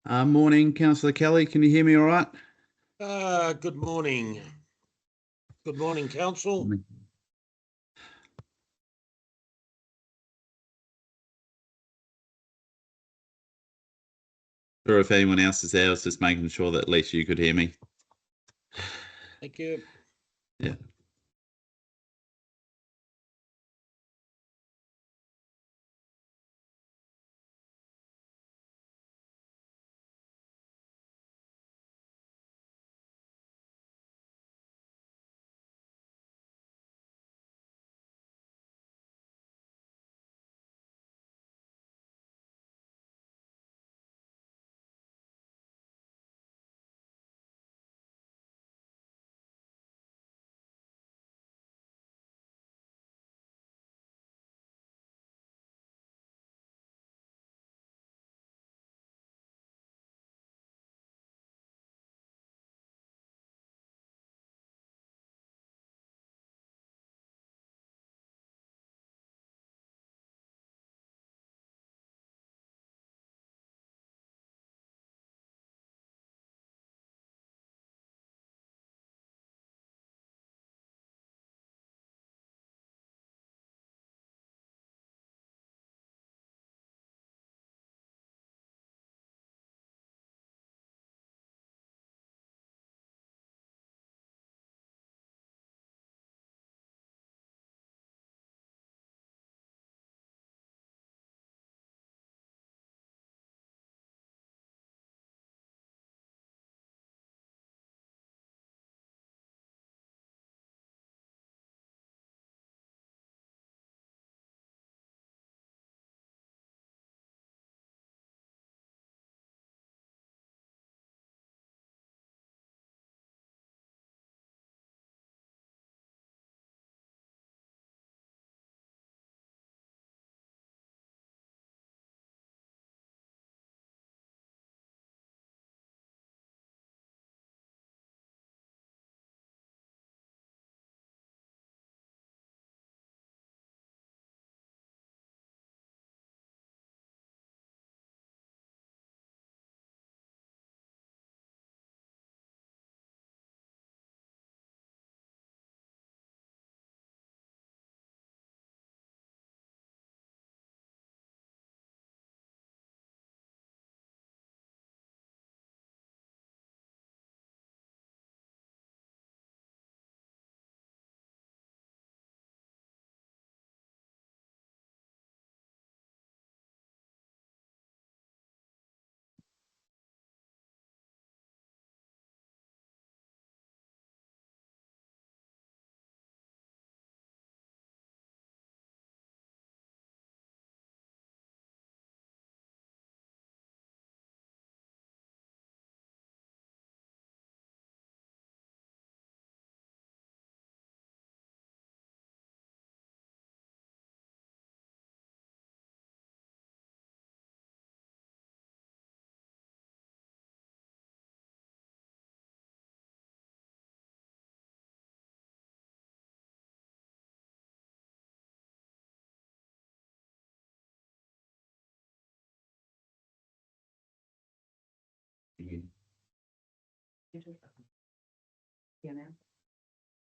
Morning, Councillor Kelly. Can you hear me all right? Good morning. Good morning, Council. Or if anyone else is there, I was just making sure that at least you could hear me. Thank you. Yeah.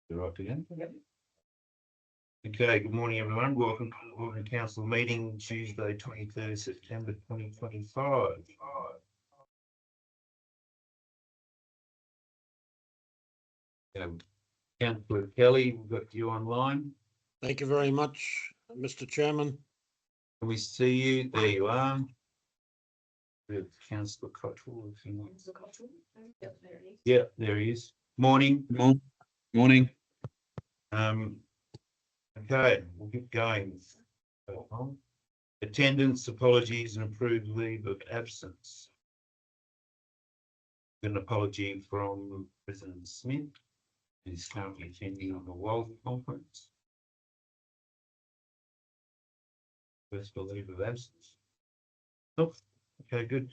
You're right again? Yep. Okay, good morning, everyone. Welcome to council meeting Tuesday, 23rd September 2025. Councillor Kelly, we've got you online. Thank you very much, Mr. Chairman. Can we see you? There you are. We have Councillor Cottrell. Yeah, there he is. Morning. Morning. Okay, we'll get going. Attendance, apologies, and approved leave of absence. An apology from President Smith, who is currently attending on the World Conference. First leave of absence. Oh, okay, good.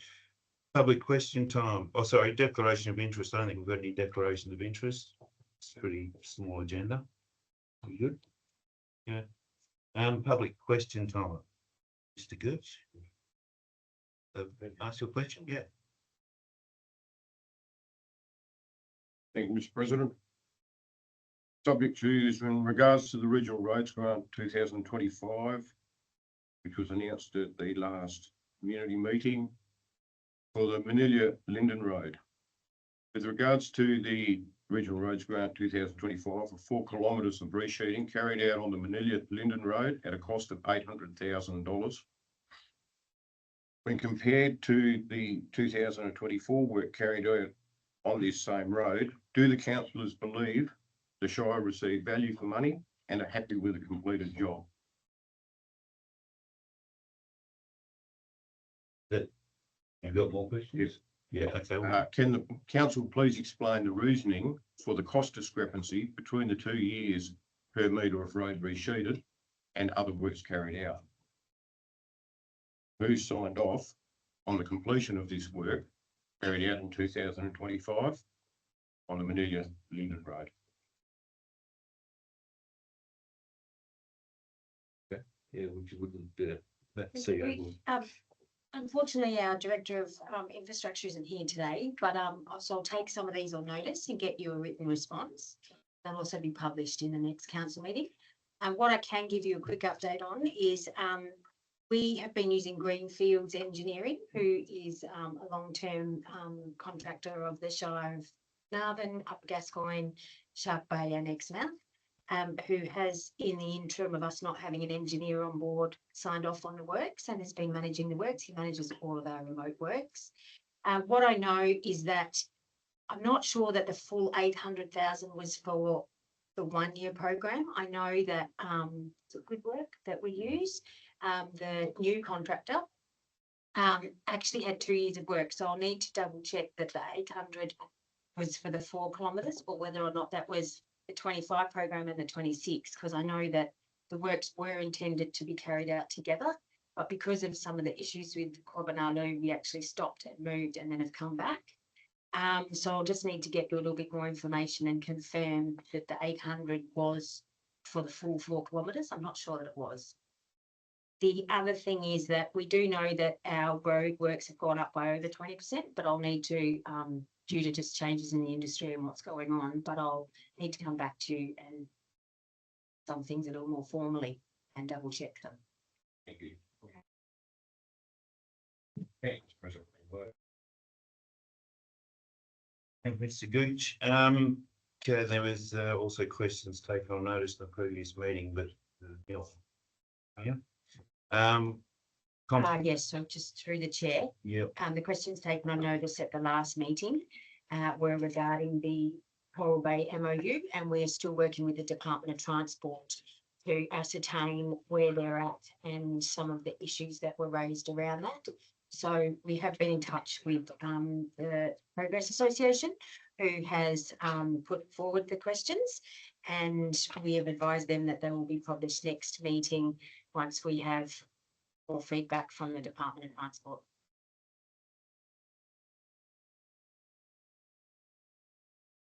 Public question time. Oh, sorry, declaration of interest. I don't think we've got any declaration of interest. It's a pretty small agenda. Good. Yeah. Public question time. Mr. Gooch. Ask your question. Yeah. Thank you, Mr. President. Subject to is in regards to the Regional Roads Grant 2025, which was announced at the last community meeting for the Manila Linden Road. With regards to the Regional Roads Grant 2025 for 4 kilometres of resheeting carried out on the Manila Linden Road at a cost of $800,000. When compared to the 2024 work carried out on this same road, do the councillors believe the Shire received value for money and are happy with the completed job? You've got more questions? Yeah, okay. Can the council please explain the reasoning for the cost discrepancy between the 2 years per metre of road resheeted and other works carried out? Who signed off on the completion of this work carried out in 2025 on the Manila Linden Road? Yeah, which wouldn't do that. CEO. Unfortunately, our Director of Infrastructure isn't here today, but so I'll take some of these on notice and get you a written response. They'll also be published in the next council meeting. And what I can give you a quick update on is we have been using Greenfields Engineering, who is a long-term contractor of the Shire of Naarden, Upper Gascoyne, Shark Bay and Exmouth. Who has, in the interim of us not having an engineer on board, signed off on the works and has been managing the works. He manages all of our remote works. What I know is that I'm not sure that the full 800,000 was for the 1 year program. I know that it's a good work that we use. The new contractor actually had 2 years of work, so I'll need to double check that the 800 was for the 4 kilometres or whether or not that was the 25 program and the 26, because I know that the works were intended to be carried out together, but because of some of the issues with Quabanalu, we actually stopped and moved and then have come back. So I'll just need to get you a little bit more information and confirm that the 800 was for the full 4 kilometres. I'm not sure that it was. The other thing is that we do know that our road works have gone up by over 20%, but I'll need to, due to just changes in the industry and what's going on, but I'll need to come back to you and some things a little more formally and double check them. Thank you. Thanks, President. Thank you, Mr. Gooch. Okay, there was also questions taken on notice in the previous meeting, but yeah. Yes, so just through the chair. Yep. The questions taken on notice at the last meeting were regarding the Coral Bay MOU, and we're still working with the Department of Transport to ascertain where they're at and some of the issues that were raised around that. So we have been in touch with the Progress Association, who has put forward the questions, and we have advised them that they will be published next meeting once we have more feedback from the Department of Transport.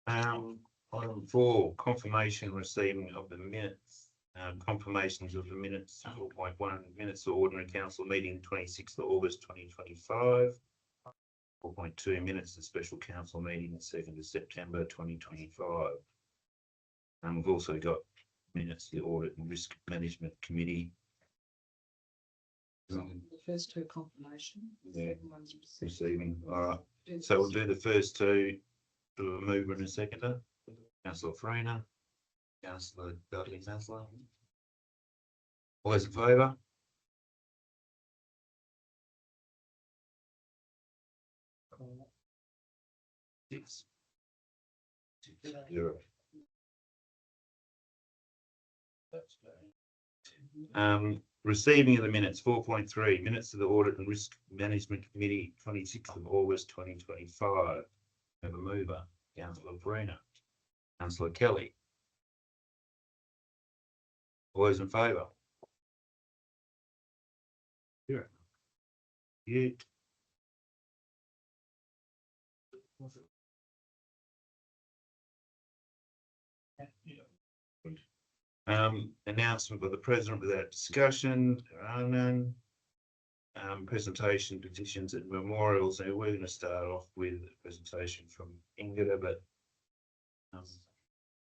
Item 4, confirmation receiving of the minutes. Confirmations of the minutes, 4.1 minutes of ordinary council meeting 26th of August 2025. 4.2 minutes of special council meeting 2nd of September 2025. And we've also got minutes of the Audit and Risk Management Committee. The first two confirmation. Yeah, receiving. All right. So we'll do the first two. Do a mover and a seconder. Councillor Freina. Councillor Dudley Maslow. All those in favour? Six. 0. Receiving of the minutes, 4.3 minutes of the Audit and Risk Management Committee, 26th of August 2025. Have a mover, Councillor Freina. Councillor Kelly. All those in favour? 0. Yeah. Announcement by the President without discussion. There are none. Presentation, petitions and memorials. Now we're going to start off with a presentation from Ingrid, but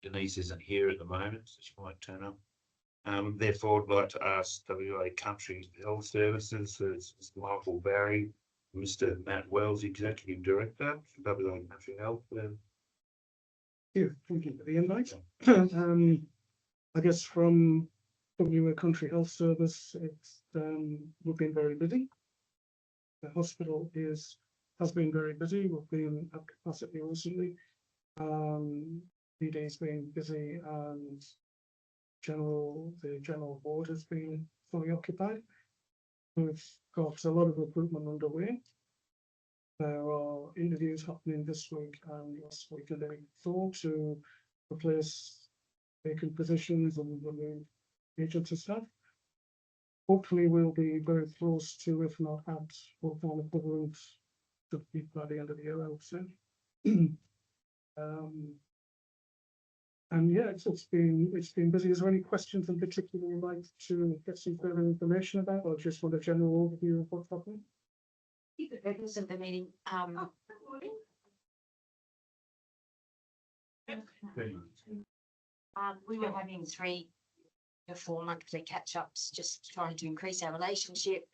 Denise isn't here at the moment, so she might turn up. Therefore, I'd like to ask WA Country Health Services, so it's Mr. Michael Barry, Mr. Matt Wells, Executive Director for WA Country Health. Thank you for the invite. I guess from WA Country Health Service, we've been very busy. The hospital has been very busy. We've been at capacity recently. PD's been busy and the general ward has been fully occupied. We've got a lot of recruitment underway. There are interviews happening this week and last week and the week before to replace vacant positions and remove agency staff. Hopefully we'll be very close to, if not at, full-time equivalent to be by the end of the year, I would say. And yeah, it's been busy. Is there any questions in particular you'd like to get some further information about, or just want a general overview of what's happening? The purpose of the meeting, we were having 3 to 4 monthly catch-ups, just trying to increase our relationship,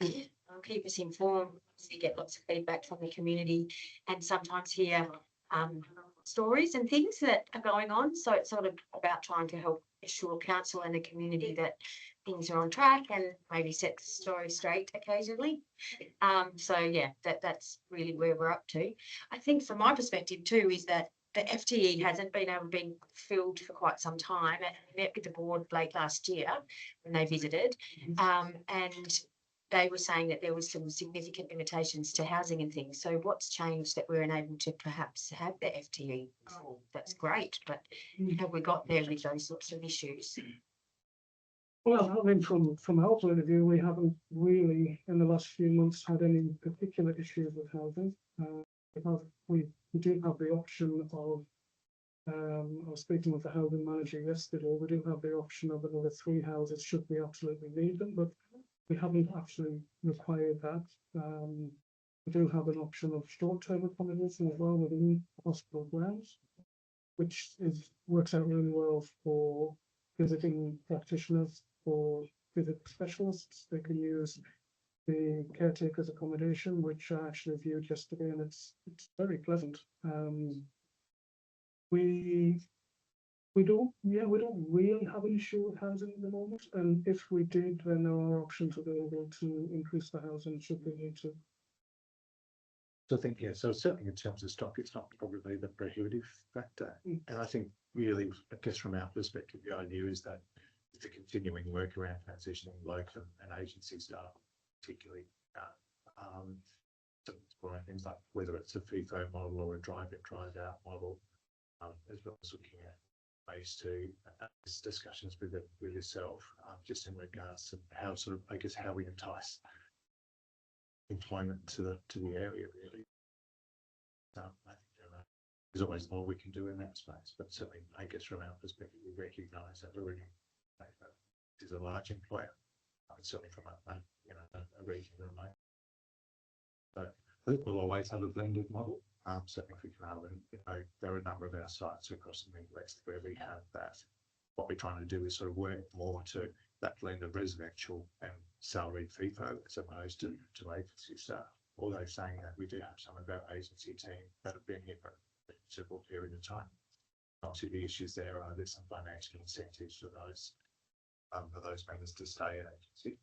keep us informed, to get lots of feedback from the community, and sometimes hear stories and things that are going on. So it's sort of about trying to help assure council and the community that things are on track and maybe set the story straight occasionally. So yeah, that's really where we're up to. I think from my perspective too is that the FTE hasn't been able to be filled for quite some time. I met with the board late last year when they visited, and they were saying that there was some significant limitations to housing and things. So what's changed that we're unable to perhaps have the FTE? Oh, that's great, but have we got there with those sorts of issues? Well, I mean, from our point of view, we haven't really in the last few months had any particular issues with housing. We do have the option of, I was speaking with the housing manager yesterday, we do have the option of another 3 houses should we absolutely need them, but we haven't actually required that. We do have an option of short-term accommodation as well within hospital grounds, which works out really well for visiting practitioners, for visit specialists. They can use the caretaker's accommodation, which I actually viewed yesterday, and it's very pleasant. We don't really have an issue with housing at the moment, and if we did, then there are options available to increase the housing should we need to. So I think, yeah, so certainly in terms of stock, it's not probably the prohibitive factor. And I think really, I guess from our perspective, the idea is that it's a continuing work around transitioning local and agency staff, particularly to explore things like whether it's a FIFO model or a drive-in, drive-out model, as well as looking at ways to discussions with yourself, just in regards to how sort of, I guess, how we entice employment to the area really. I think there's always more we can do in that space, but certainly I guess from our perspective we recognise that we're is a large employer, certainly from a regional remote. So I think we'll always have a blended model. Certainly for Carlin, there are a number of our sites across the Midwest where we have that. What we're trying to do is sort of work more to that blend of residential and salaried FIFO as opposed to agency staff. Although saying that, we do have some of our agency team that have been here for a considerable period of time. Obviously, the issues there are there's some financial incentives for those members to stay at agency,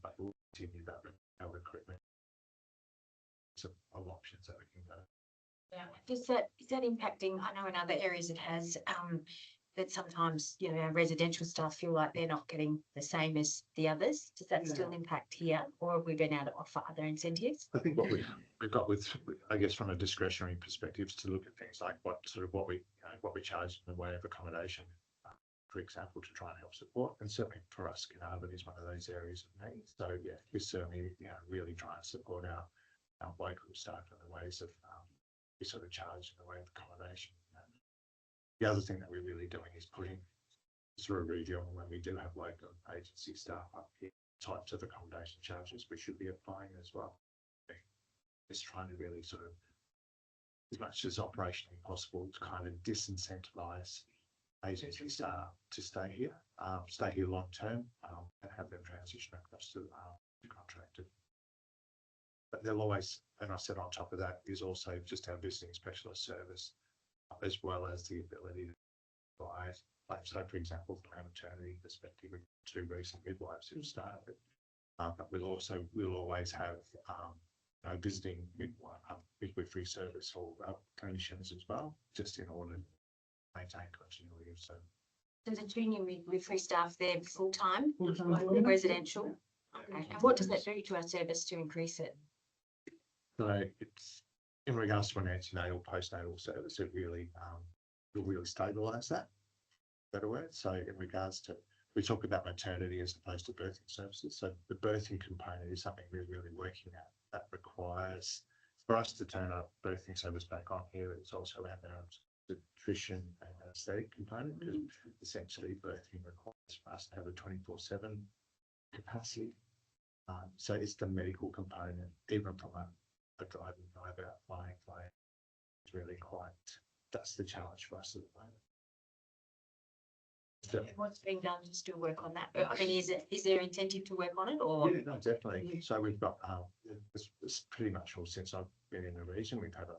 but we'll continue that our recruitment. Some options that we can go. Yeah. Is that impacting? I know in other areas it has, that sometimes, our residential staff feel like they're not getting the same as the others. Does that still impact here, or have we been able to offer other incentives? I think what we've got with, I guess, from a discretionary perspective, is to look at things like what we charge in the way of accommodation, for example, to try and help support. And certainly for us, Carnarvon is one of those areas of need. So yeah, we certainly really try and support our local staff in the ways of we sort of charge in the way of accommodation. The other thing that we're really doing is putting through a review on when we do have local agency staff up here, types of accommodation charges we should be applying as well. Just trying to really sort of as much as operationally possible to kind of disincentivize agency staff to stay here long term, and have them transition across to contracted. But they'll always, and I said on top of that is also just our visiting specialist service, as well as the ability to provide, like, so for example, from a maternity perspective, with 2 recent midwives who've started. But we'll always have visiting midwifery service for clinicians as well, just in order to maintain continuity of service. So the junior midwifery staff there full-time, Full-time. residential? Okay, and what does that do to our service to increase it? So it's in regards to an antenatal, postnatal service, it really will really stabilise that. Better word. So in regards to, we talk about maternity as opposed to birthing services. So the birthing component is something we're really working at. That requires for us to turn our birthing service back on here. It's also around our nutrition and aesthetic component, because essentially birthing requires for us to have a 24/7 capacity. So it's the medical component, even from a driving driver, flying, it's really quite, that's the challenge for us at the moment. So, What's being done to still work on that? I mean, is there incentive to work on it, or? yeah, no, definitely. So we've got, it's pretty much all since I've been in the region, we've had a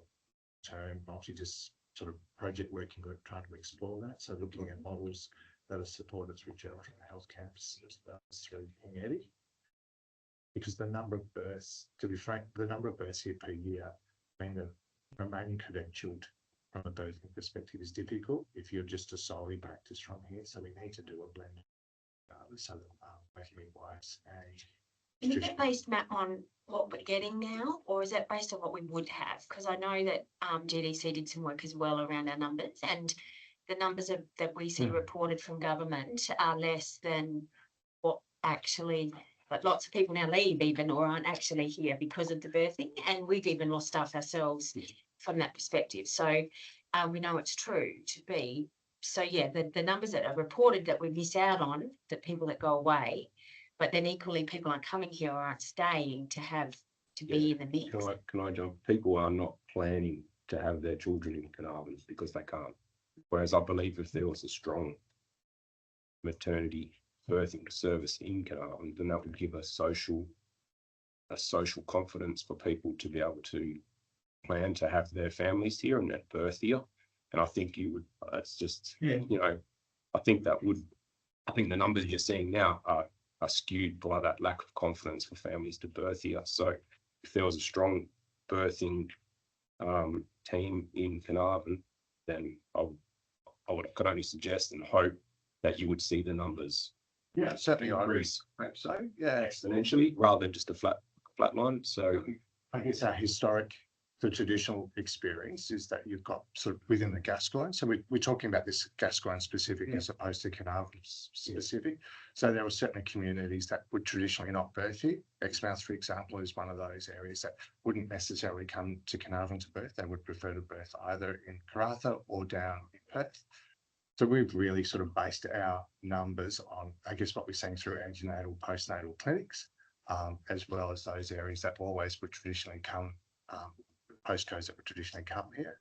term multi-dis sort of project working group trying to explore that. So looking at models that are supported through Geraldton Health Camps as well as through King Eddie. Because the number of births, to be frank, the number of births here per year, I mean, the remaining credentialed from a birthing perspective is difficult if you're just to solely practice from here. So we need to do a blend, so that working midwives and. Can you get based, Matt, on what we're getting now, or is that based on what we would have? Because I know that GDC did some work as well around our numbers, and the numbers that we see reported from government are less than what actually. But lots of people now leave even or aren't actually here because of the birthing, and we've even lost staff ourselves from that perspective. So we know it's true to be. So yeah, the numbers that are reported that we miss out on, the people that go away, but then equally people aren't coming here or aren't staying to be in the mix. Can I jump? People are not planning to have their children in Carnarvon because they can't. Whereas I believe if there was a strong maternity birthing service in Carnarvon, then that would give a social confidence for people to be able to plan to have their families here and at birth here. And I think you would, it's just, you know, I think the numbers you're seeing now are skewed by that lack of confidence for families to birth here. So if there was a strong birthing team in Carnarvon, then I could only suggest and hope that you would see the numbers. Yeah, certainly I agree. So yeah, Exponentially rather than just a flat line. So I guess our the traditional experience is that you've got sort of within the Gascoyne. So we're talking about this Gascoyne specific as opposed to Carnarvon specific. So there were certainly communities that would traditionally not birth here. Exmouth, for example, is one of those areas that wouldn't necessarily come to Carnarvon to birth. They would prefer to birth either in Karratha or down in Perth. So we've really sort of based our numbers on, I guess, what we're seeing through antenatal, postnatal clinics, as well as those areas that always would traditionally come, postcodes that would traditionally come here.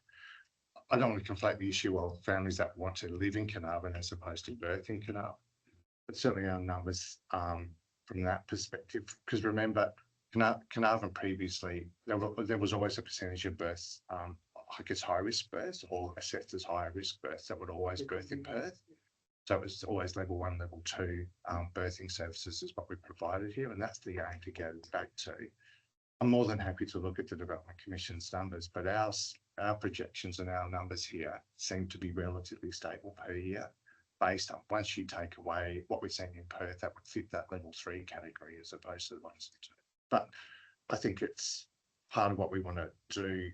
I don't want to conflate the issue of families that want to live in Carnarvon as opposed to birth in Carnarvon, but certainly our numbers from that perspective, because remember, Carnarvon previously, there was always a percentage of births, I guess high risk births or assessed as higher risk births that would always birth in Perth. So it was always level 1, level 2 birthing services is what we provided here, and that's the aim to get back to. I'm more than happy to look at the Development Commission's numbers, but our projections and our numbers here seem to be relatively stable per year, based on once you take away what we're seeing in Perth, that would fit that level 3 category as opposed to the ones that do. But I think it's part of what we want to do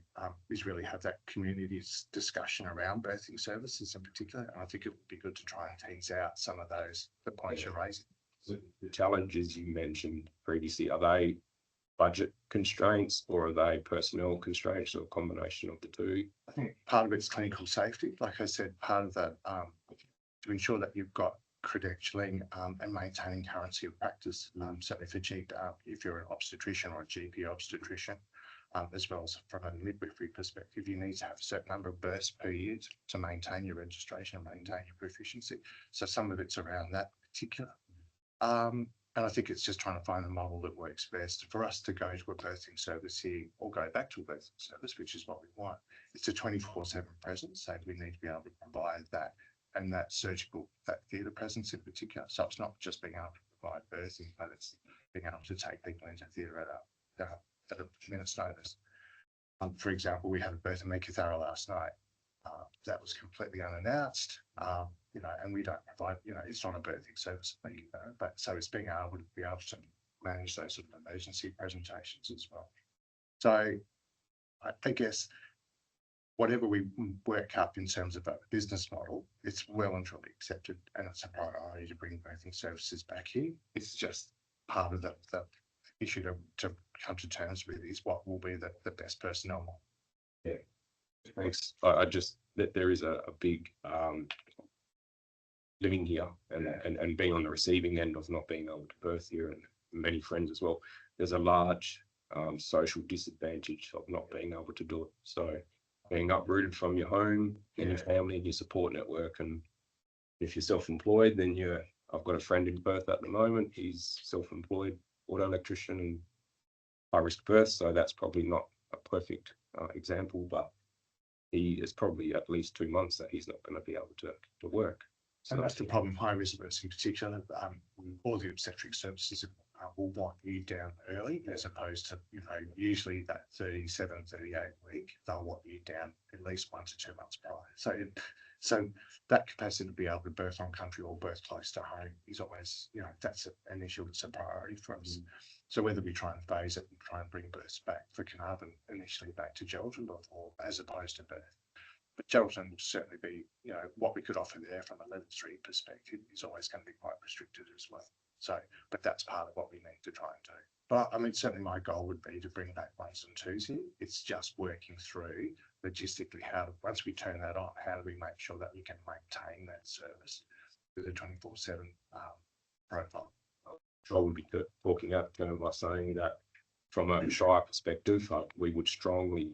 is really have that community discussion around birthing services in particular. And I think it would be good to try and tease out some of the points you're raising. the challenges you mentioned previously, are they budget constraints or are they personnel constraints or a combination of the two? I think part of it's clinical safety. Like I said, part of that to ensure that you've got credentialing and maintaining currency of practice, certainly for if you're an obstetrician or a GP obstetrician. as well as from a midwifery perspective, you need to have a certain number of births per year to maintain your registration, maintain your proficiency. So some of it's around that particular. And I think it's just trying to find the model that works best for us to go to a birthing service here or go back to a birthing service, which is what we want. It's a 24/7 presence, so we need to be able to provide that and that surgical, that theatre presence in particular. So it's not just being able to provide birthing, but it's being able to take people into theatre at a minute's notice. For example, we had a birth in Meekatharra last night. That was completely unannounced, you know, and we don't provide, you know, it's not a birthing service, but so it's being able to manage those sort of emergency presentations as well. So I guess whatever we work up in terms of a business model, it's well and truly accepted, and it's a priority to bring birthing services back here. It's just part of the issue to come to terms with is what will be the best personnel model. Yeah. Thanks. I just that there is a big living here and being on the receiving end of not being able to birth here, and many friends as well. There's a large social disadvantage of not being able to do it. So being uprooted from your home and your family and your support network, and if you're self-employed, then I've got a friend in Perth at the moment. He's self-employed auto electrician and high risk birth, so that's probably not a perfect example, but he is probably at least 2 months that he's not going to be able to work. So and that's the problem, high risk births in particular. All the obstetric services will want you down early, as opposed to, you know, usually that 37, 38 week, they'll want you down at least 1 to 2 months prior. So that capacity to be able to birth on country or birth close to home is always, you know, that's an issue. It's a priority for us. So whether we try and phase it and try and bring births back for Carnarvon initially back to Geraldton or as opposed to Perth. But Geraldton will certainly be, you know, what we could offer there from a level 3 perspective is always going to be quite restricted as well. So, but that's part of what we need to try and do. But I mean, certainly my goal would be to bring back 1s and 2s here. It's just working through logistically once we turn that on, how do we make sure that we can maintain that service with a 24/7 profile? I would be talking out by saying that from a Shire perspective, we would strongly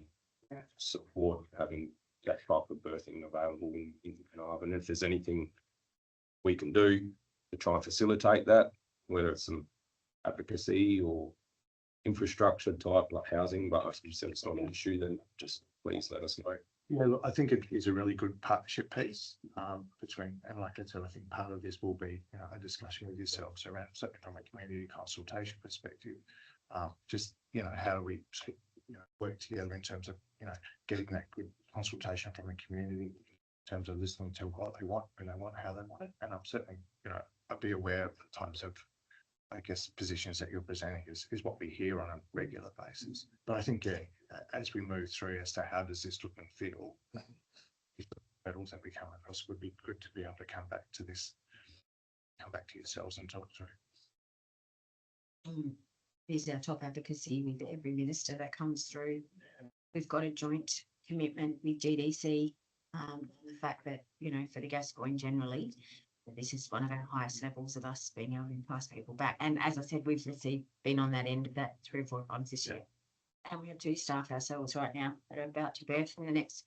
support having that type of birthing available in Carnarvon. If there's anything we can do to try and facilitate that, whether it's some advocacy or infrastructure type like housing, but if you said it's not an issue, then just please let us know. Yeah, look, I think it is a really good partnership piece between, and like I said, I think part of this will be, you know, a discussion with yourselves around, certainly from a community consultation perspective, just, you know, how do we, you know, work together in terms of, you know, getting that good consultation from the community in terms of listening to what they want, when they want, how they want it. And I'm certainly, you know, I'll be aware of the types of, I guess, positions that you're presenting is what we hear on a regular basis. But I think, yeah, as we move through as to how does this look and feel, if the hurdles that we come across would be good to be able to come back to this, come back to yourselves and talk through. There's our top advocacy with every minister that comes through. We've got a joint commitment with GDC, the fact that, you know, for the Gascoyne generally, this is one of our highest levels of us being able to entice people back. And as I said, we've been on that end of that 3 or 4 times this year. And we have 2 staff ourselves right now that are about to birth in the next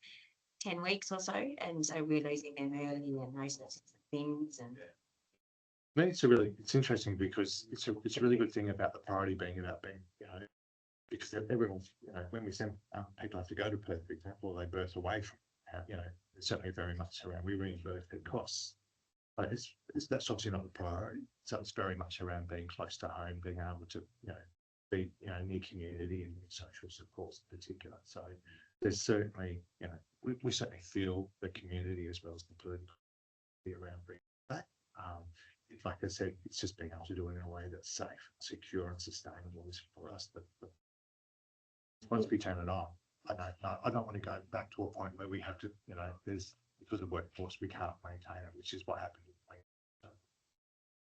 10 weeks or so. And so we're losing them early and those sorts of things. And I mean, it's interesting because it's a really good thing about the priority being about being, you know, because everyone, you know, when we send people have to go to Perth, for example, they birth away from, you know, it's certainly very much around, we reimburse the costs. But that's obviously not the priority. So it's very much around being close to home, being able to, you know, be, you know, near community and social supports in particular. So there's certainly, you know, we certainly feel the community as well as the political around bringing that. Like I said, it's just being able to do it in a way that's safe, secure, and sustainable is for us. But once we turn it on, I don't want to go back to a point where we have to, you know, because of workforce, we can't maintain it, which is what happened.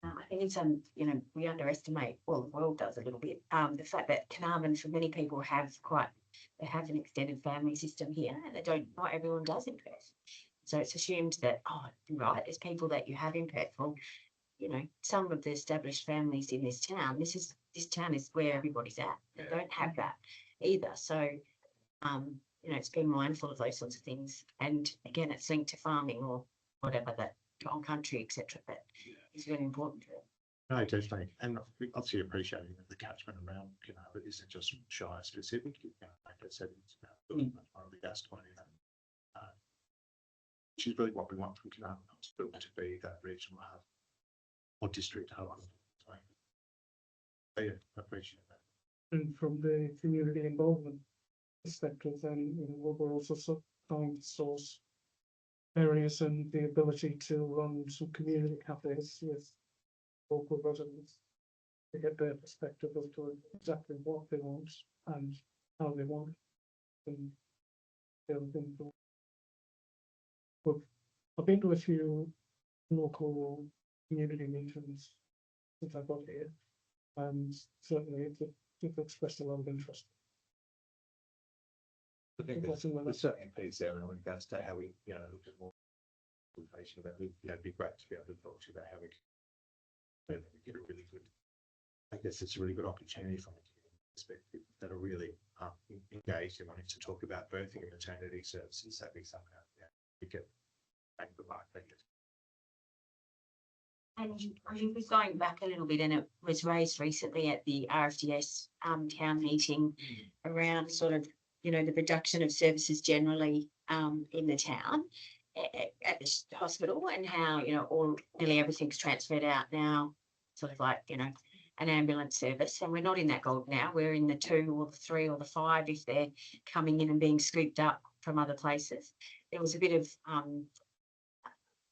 I think it's you know, we underestimate, well, the world does a little bit, the fact that Carnarvon, for many people, they have an extended family system here, and not everyone does in Perth. So it's assumed that, oh, right, there's people that you have in Perth. Well, you know, some of the established families in this town is where everybody's at. They don't have that. either. So, it's being mindful of those sorts of things. And again, it's linked to farming or whatever that on country, etc. That is really important. No, definitely. And obviously appreciating that the catchment around, it isn't just Shire specific. Like I said, it's about one of the gas 20, which is really what we want from Carnarvon Hospital to be that regional hub or district hub. So, yeah, I appreciate that. And from the community involvement perspective, then we're also trying to source areas and the ability to run some community cafes with local residents to get their perspective as to exactly what they want and how they want it. And I've been to a few local community meetings since I got here, and certainly it's expressed a lot of interest. I think there's certainly a piece there in regards to how we, look at more information about it. It'd be great to be able to talk to you about how we get a really good. I guess it's a really good opportunity from a community perspective that are really engaged and wanting to talk about birthing and maternity services. That'd be something we get back the mark. And I think we're going back a little bit, and it was raised recently at the RFDS town meeting around sort of, the reduction of services generally in the town at the hospital, and how, nearly everything's transferred out now, sort of like, an ambulance service. And we're not in that gold now. We're in the 2 or the 3 or the 5 if they're coming in and being scooped up from other places. There was a bit of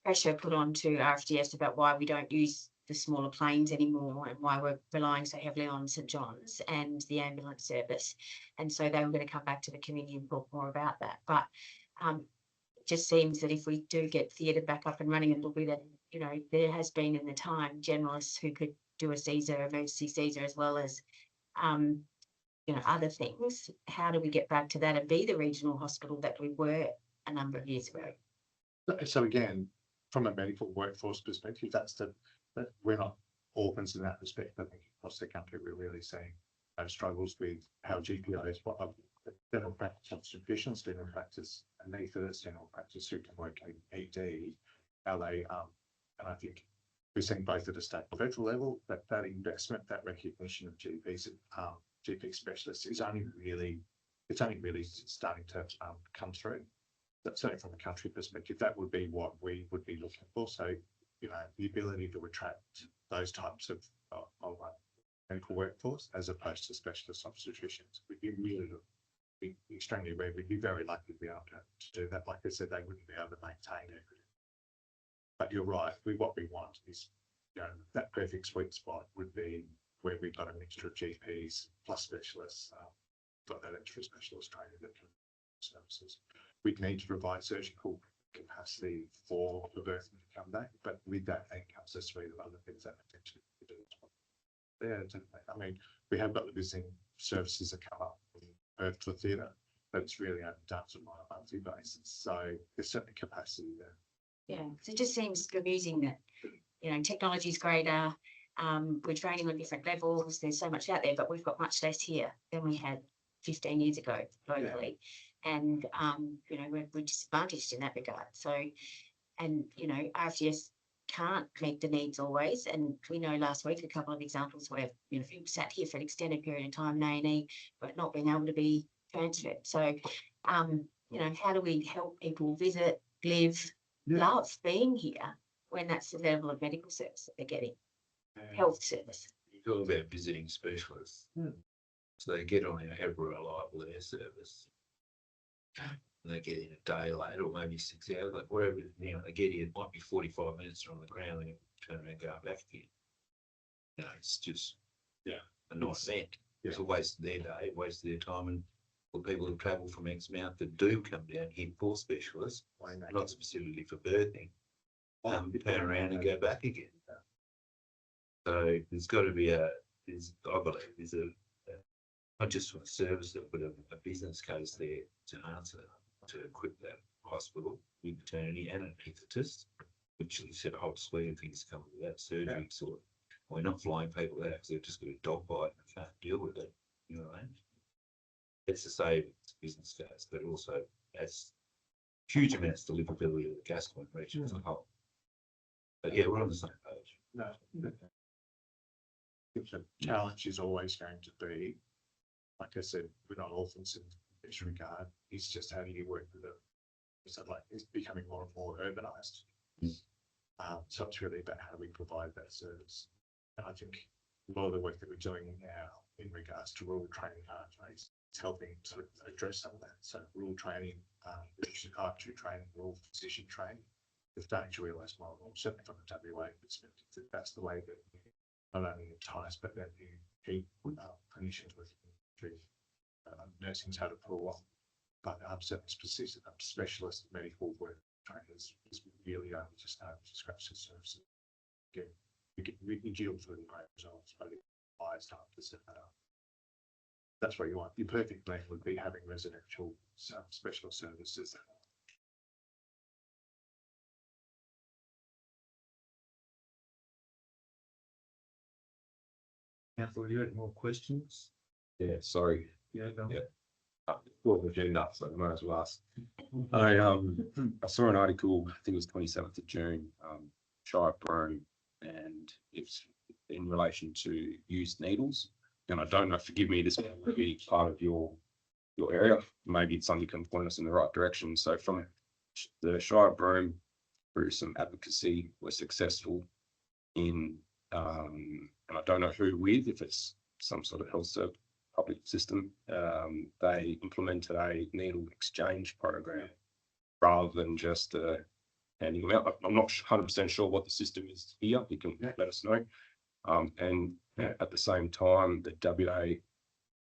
pressure put on to RFDS about why we don't use the smaller planes anymore and why we're relying so heavily on St John's and the ambulance service. And so they were going to come back to the community and talk more about that. But it just seems that if we do get theatre back up and running a little bit, that, there has been in the time generalists who could do a Caesar, emergency Caesar, as well as, other things. How do we get back to that and be the regional hospital that we were a number of years ago? So again, from a medical workforce perspective, that we're not orphans in that respect. I think across the country we're really seeing struggles with how GPOs, dental practice obstetricians, dental practice anaesthetists, dental practice who can work ED, how they and I think we're seeing both at a state and federal level that investment, that recognition of GPs, GP specialists is only really starting to come through. That's certainly from a country perspective, that would be what we would be looking for. So, the ability to attract those types of medical workforce as opposed to specialist obstetricians would be be extremely rare. We'd be very lucky to be able to do that. Like I said, they wouldn't be able to maintain it. But you're right. What we want is, that perfect sweet spot would be where we've got a mixture of GPs plus specialists, got that extra specialist training that can services. We'd need to provide surgical capacity for the birthing to come back, but with that comes a suite of other things that potentially we do as well. Yeah, I mean, we have got the visiting services that come up from birth to theatre, but it's really only done on a monthly basis. So there's certainly capacity there. Yeah, so it just seems amusing that, technology is greater. We're training on different levels. There's so much out there, but we've got much less here than we had 15 years ago globally. Yeah. And, we're disadvantaged in that regard. So, and, RFDS can't meet the needs always. And we know last week a couple of examples where, people sat here for an extended period of time in A&E, but not being able to be transferred. So, how do we help people visit, live, love being here when that's the level of medical service that they're getting? Health service. You talk about visiting specialists. So they get on there, have a reliable air service. And they get in a day late or maybe 6 hours, like wherever they get in, it might be 45 minutes from the ground, and turn around and go back again. It's just a nice event. It's a waste of their day, a waste of their time. And for people who travel from Exmouth that do come down here for specialists, not specifically for birthing, turn around and go back again. So there's got to be I believe there's not just for the service, but a business case there to answer, to equip that hospital with maternity and an anaesthetist, which you said a whole suite of things come with that surgery sort. We're not flying people out because they've just got a dog bite and can't deal with it. You know what I mean? it's a saving to business gas, but also has huge amounts of deliverability of the Gascoyne region as a whole. But yeah, we're on the same page. No. The challenge is always going to be, like I said, we're not orphans in this regard. It's just how do you work with it? So like it's becoming more and more urbanized. So it's really about how do we provide that service. And I think a lot of the work that we're doing now in regards to rural training pathways is helping sort of address some of that. So rural training, carpentry training, rural physician training. They're starting to realise more, certainly from the WA perspective, that that's the way that not only entice, but that you keep clinicians with nursing's how to pull on, but certain specific specialist medical work trainers is really only just starting to scratch the surface. We can yield really great results, but it requires time to set that up. That's what you want. Your perfect blend would be having residential specialist services. Councillor, you had more questions? Yeah, sorry. Yeah, go on. Yeah. Well, agenda, so I might as well ask. I saw an article, I think it was 27th of June, Shire Broome, and it's in relation to used needles. And I don't know, forgive me, this might be part of your area. Maybe it's something you can point us in the right direction. So from the Shire Broome, through some advocacy, we're successful in, and I don't know who with, if it's some sort of health service public system, they implemented a needle exchange program rather than just handing them out. I'm not 100% sure what the system is here. You can let us know. And at the same time, the WA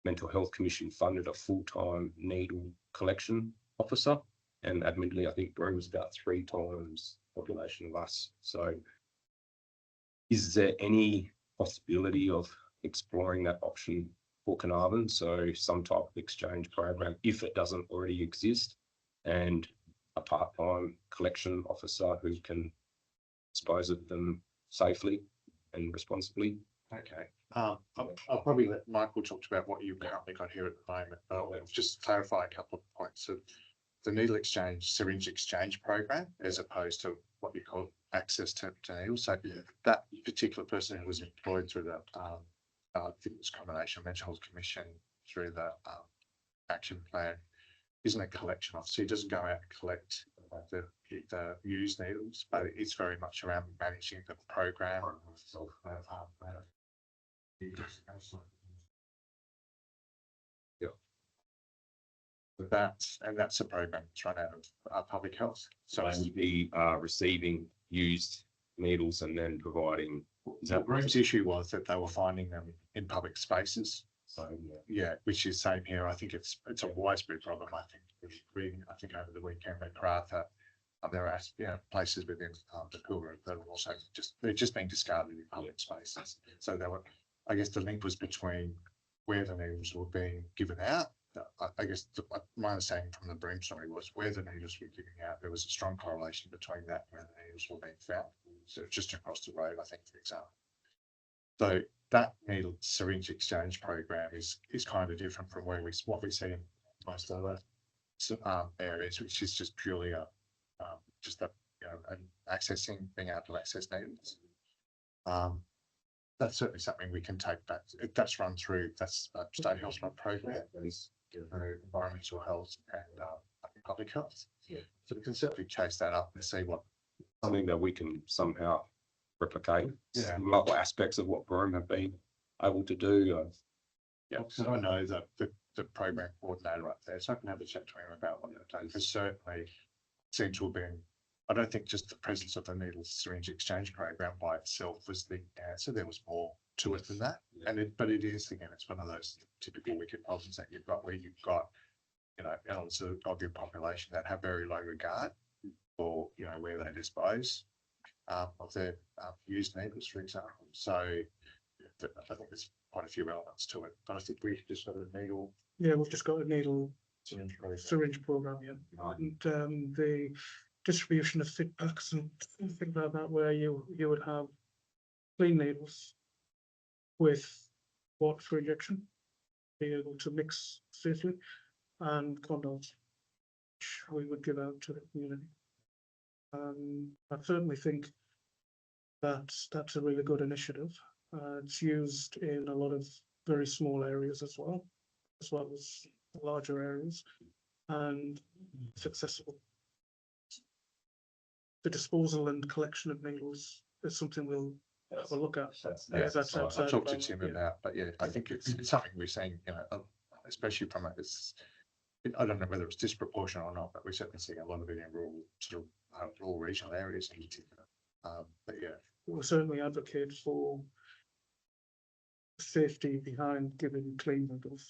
Mental Health Commission funded a full-time needle collection officer, and admittedly, I think Broome was about 3 times the population of us. So, is there any possibility of exploring that option for Carnarvon? So some type of exchange program, if it doesn't already exist, and a part-time collection officer who can dispose of them safely and responsibly. Okay. I'll probably let Michael talk about what you've currently got here at the moment. I'll just clarify a couple of points. So the needle exchange, syringe exchange program, as opposed to what you call access to needles. So that particular person who was employed through the Fitness Combination Mental Health Commission through the action plan isn't a collection officer. He doesn't go out and collect the used needles, but it's very much around managing the program. That's a program that's run out of public health. So So you'd be receiving used needles and then providing. the Broome's issue was that they were finding them in public spaces. So Yeah, which is same here. I think it's a widespread problem. I think over the weekend at Karratha, there are places within the Pilbara that are also they're just being discarded in public spaces. So they were, I guess the link was between where the needles were being given out. I guess my understanding from the Broome story was where the needles were giving out, there was a strong correlation between that and where the needles were being found. So just across the road, I think, for example. So that needle syringe exchange program is kind of different from what we see in most other areas, which is just purely being able to access needles. That's certainly something we can take back. That's run through. That's a state health program. Environmental health and public health. Yeah. So we can certainly chase that up and see what something that we can somehow replicate. Yeah. Multiple aspects of what Broome have been able to do. Because I know that the program coordinator up there, so I can have a chat to him about what they've done. Because certainly seems to have been. I don't think just the presence of the needle syringe exchange program by itself was the answer. There was more to it than that. Yeah. But it is, again, it's one of those typical wicked problems that you've got where you've got, elements of your population that have very low regard for, where they dispose of their used needles, for example. So I think there's quite a few elements to it, but I think we've just got a needle. Yeah, we've just got a needle syringe program, yeah. And the distribution of fit packs and things like that, where you would have clean needles with water for injection be able to mix safely, and condoms, which we would give out to the community. I certainly think that's a really good initiative. It's used in a lot of very small areas as well as larger areas, and it's accessible. The disposal and collection of needles is something we'll have a look at. Yeah, That's so outside I'll talk to of- Tim yeah. about, but yeah, I think it's something we're seeing, you know, especially from I don't know whether it's disproportionate or not, but we're certainly seeing a lot of it in rural, sort of rural regional areas in particular. But yeah, We'll certainly advocate for safety behind giving clean equipment.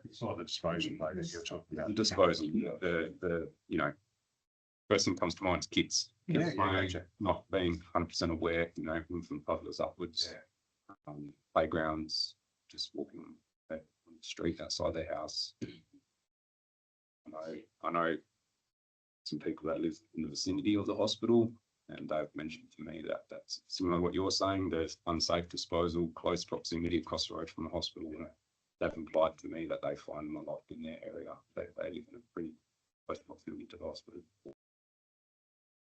it's not the disposal like that you're talking about. The disposal, the, you know, first thing comes to mind is kids. Yeah, Kids yeah, playing, gotcha. not being 100% aware, you know, from toddlers upwards. Playgrounds, just walking on the street outside their house. I know some people that live in the vicinity of the hospital, and they've mentioned to me that that's similar to what you're saying. There's unsafe disposal, close proximity across the road from the hospital. And they've implied to me that they find them a lot in their area. They live in a pretty close proximity to the hospital.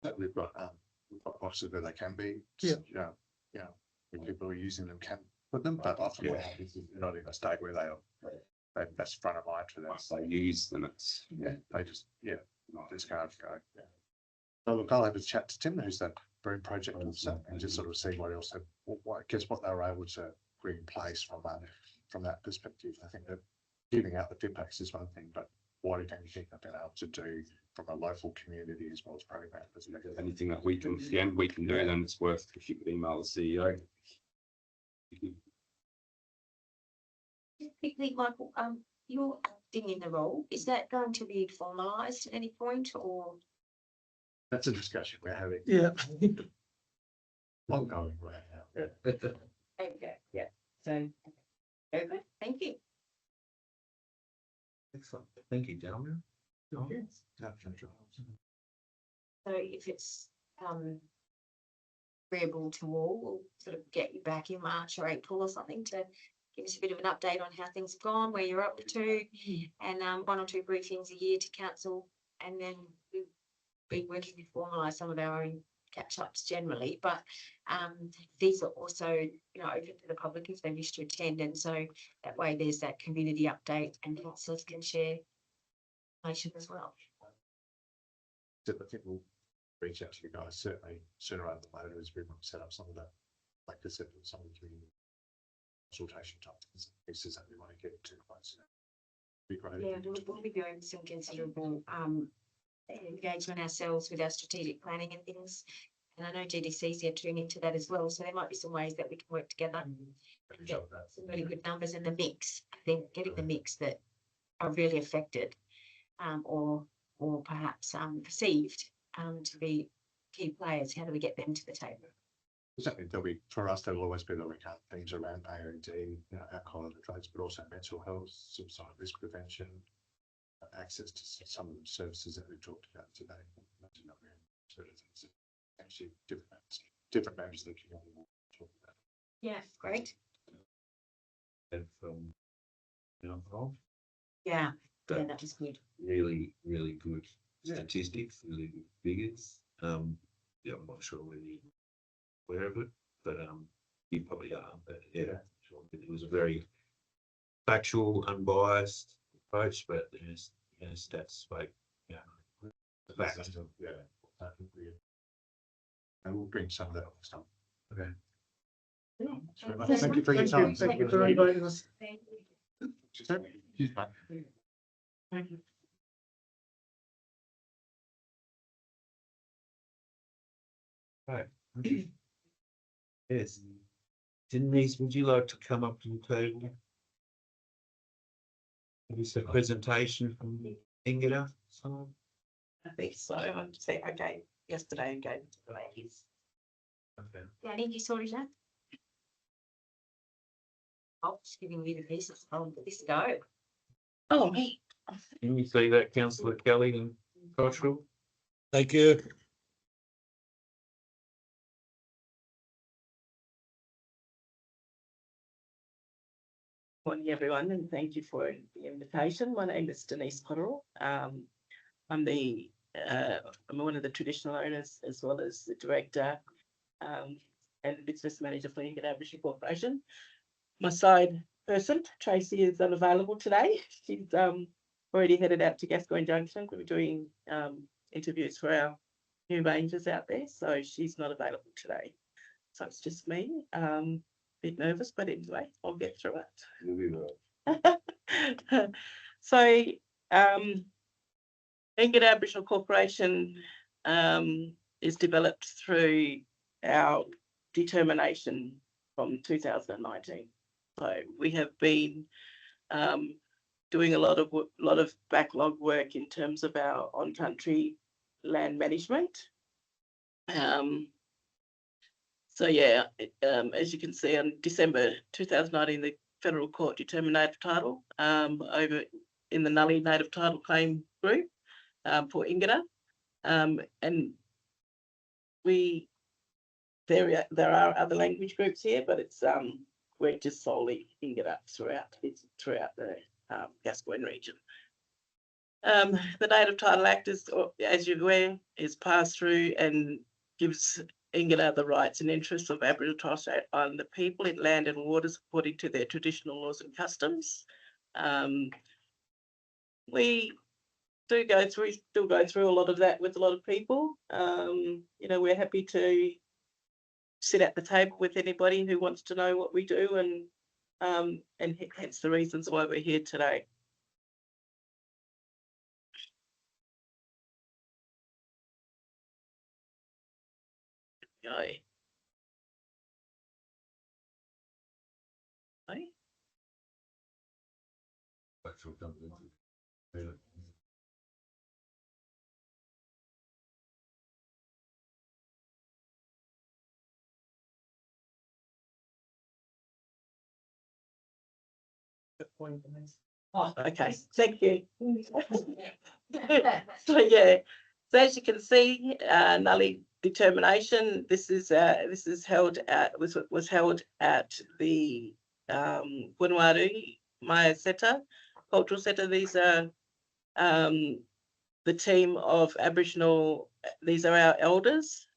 That we've got boxes where they can be. Yeah. When people are using them can put them, but often what happens is they're not in a state where that's front of mind for them. Once they use them, it's They just discard go. Yeah. So look, I'll have a chat to Tim, who's the Broome project officer, and just sort of see what else, I guess what they were able to bring in place from that perspective. I think that giving out the FIPACs is one thing, but what do you think they've been able to do from a local community as well as program perspective? anything that we can do, then it's worth if you could email the CEO. Quickly, Michael, you're acting in the role. Is that going to be formalised at any point, or? That's a discussion we're having. Yeah. Ongoing right now. Yeah. Okay, yeah. So, okay, thank you. Excellent. Thank you, gentlemen. So if it's agreeable to all, we'll sort of get you back in March or April or something to give us a bit of an update on how things have gone, where you're up to, and 1 or 2 briefings a year to council, and then we'll be working to formalise some of our own catch-ups generally. But these are also, you know, open to the public if they wish to attend, and so that way there's that community update, and councillors can share information as well. I think we'll reach out to you guys certainly sooner rather than later as we want to set up some of that, like I said, some of the community consultation type pieces that we want to get to. Be great. Yeah, we'll be doing some considerable engagement ourselves with our strategic planning and things. And I know GDC's are tuning into that as well. So there might be some ways that we can work together and get some really good numbers in the mix. I think getting the mix that are really affected or perhaps perceived to be key players. How do we get them to the table? Certainly there'll be, for us, there'll always be the recurrent things around AOD, you know, alcohol and drugs, but also mental health, suicide risk prevention, access to some of the services that we talked about today. Actually, different members of the community will talk about. Yeah, great. And from involved, Yeah, that was good. really good statistics, really good figures. I'm not sure whether you're aware of it, but you probably are. But yeah, sure. It was a very factual, unbiased approach, but there's stats spoke. Yeah, facts. Yeah, I think and we'll bring some of that stuff. Okay. Thank you for your time. Thank you for inviting us. Thank you. Thank you. Right. Yes. Denise, would you like to come up to the table? Give us a presentation from Ingida. I think so. I say I gave yesterday and gave it to the ladies. Okay. Danny, you sorted that? I'm just giving you the pieces. I'll let this go. Oh, me. Can you see that, Councillor Kelly and Cottrell? Thank you. Morning, everyone, and thank you for the invitation. My name is Denise Potterill. I'm one of the traditional owners as well as the director and business manager for Inglewood Aboriginal Corporation. My side person, Tracy, is unavailable today. She's already headed out to Gascoyne Junction. We're doing interviews for our new rangers out there, so she's not available today. So it's just me. Bit nervous, but anyway, I'll get through it. So, Inglewood Aboriginal Corporation is developed through our determination from 2019. So we have been doing a lot of backlog work in terms of our on-country land management. So yeah, as you can see, on December 2019, the Federal Court determined native title over in the Nully Native Title Claim Group for Inglewood. And there are other language groups here, but it's we're just solely Inglewood throughout the Gascoyne region. The Native Title Act is, as you're aware, is passed through and gives Inglewood the rights and interests of Aboriginal and Torres Strait Islander people in land and waters according to their traditional laws and customs. We still go through a lot of that with a lot of people. You know, we're happy to sit at the table with anybody who wants to know what we do, and hence the reasons why we're here today. Okay. Oh, okay, thank you. So yeah, so as you can see, Nully determination. This is held at was held at the Bunwaru Maya Centre, Cultural Centre. These are the team of Aboriginal. These are our elders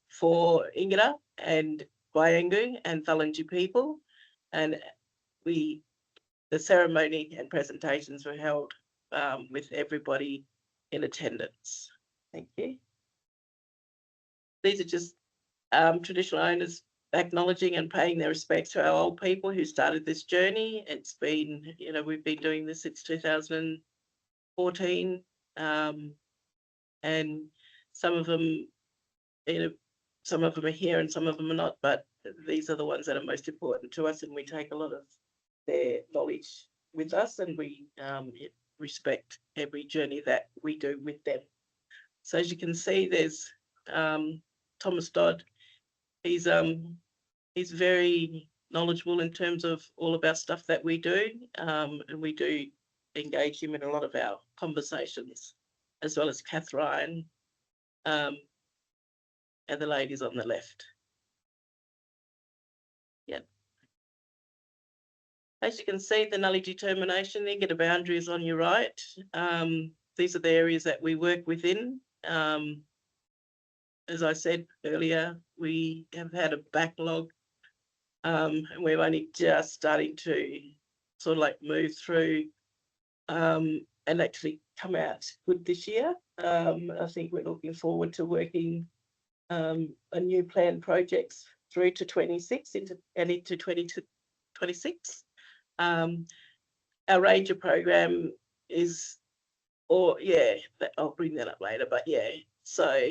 for Inglewood and Waiangu and Thalangi people, and the ceremony and presentations were held with everybody in attendance. Thank you. These are just traditional owners acknowledging and paying their respects to our old people who started this journey. It's been, you know, we've been doing this since 2014, and some of them, you know, some of them are here and some of them are not, but these are the ones that are most important to us, and we take a lot of their knowledge with us, and we respect every journey that we do with them. So as you can see, there's Thomas Dodd. He's very knowledgeable in terms of all of our stuff that we do, and we do engage him in a lot of our conversations, as well as Kath Ryan and the ladies on the left. Yep. As you can see, the Nully determination, the Inglewood boundary is on your right. These are the areas that we work within. As I said earlier, we have had a backlog, and we're only just starting to sort of like move through and actually come out good this year. I think we're looking forward to working a new planned projects through to 26 into 2026. Our Ranger program is, I'll bring that up later, but yeah, so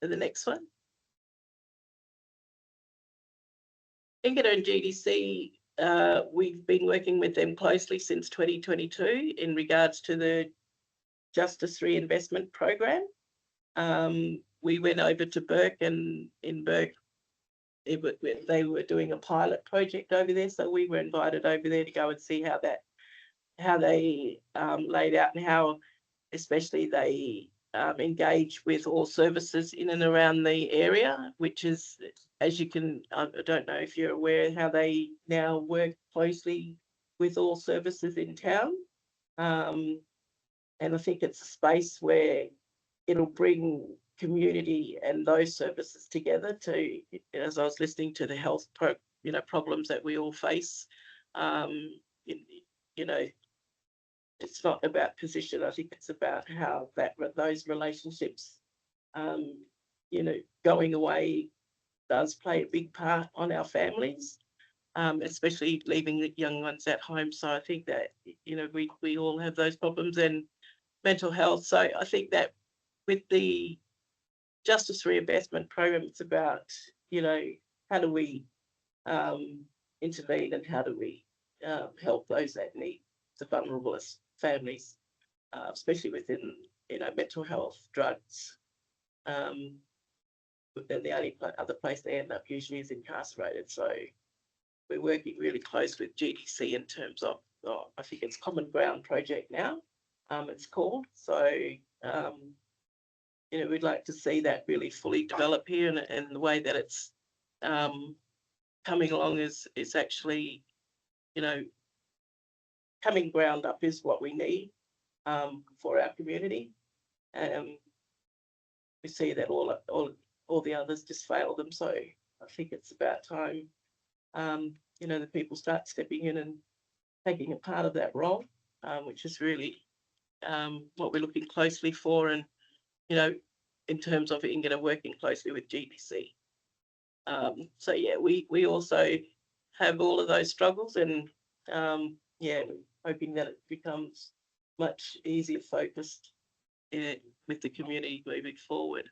the next one. Inglewood and GDC, we've been working with them closely since 2022 in regards to the Justice Reinvestment Program. We went over to Burke, and in Burke, they were doing a pilot project over there, so we were invited over there to go and see how they laid out and how especially they engage with all services in and around the area, which is, as you can, I don't know if you're aware how they now work closely with all services in town. And I think it's a space where it'll bring community and those services together to, as I was listening to the health problems that we all face, it's not about position. I think it's about how those relationships, going away does play a big part on our families, especially leaving the young ones at home. So I think that, we all have those problems and mental health. So I think that with the Justice Reinvestment Program, it's about, how do we intervene and how do we help those that need the vulnerable families, especially within, mental health, drugs. And the only other place they end up usually is incarcerated. So we're working really close with GDC in terms of, I think it's Common Ground Project now, it's called. So, we'd like to see that really fully develop here, and the way that it's coming along is actually, coming ground up is what we need for our community. We see that all the others just fail them. So I think it's about time, the people start stepping in and taking a part of that role, which is really what we're looking closely for. And, in terms of Ingana working closely with GDC. So yeah, we also have all of those struggles, and hoping that it becomes much easier focused with the community moving forward.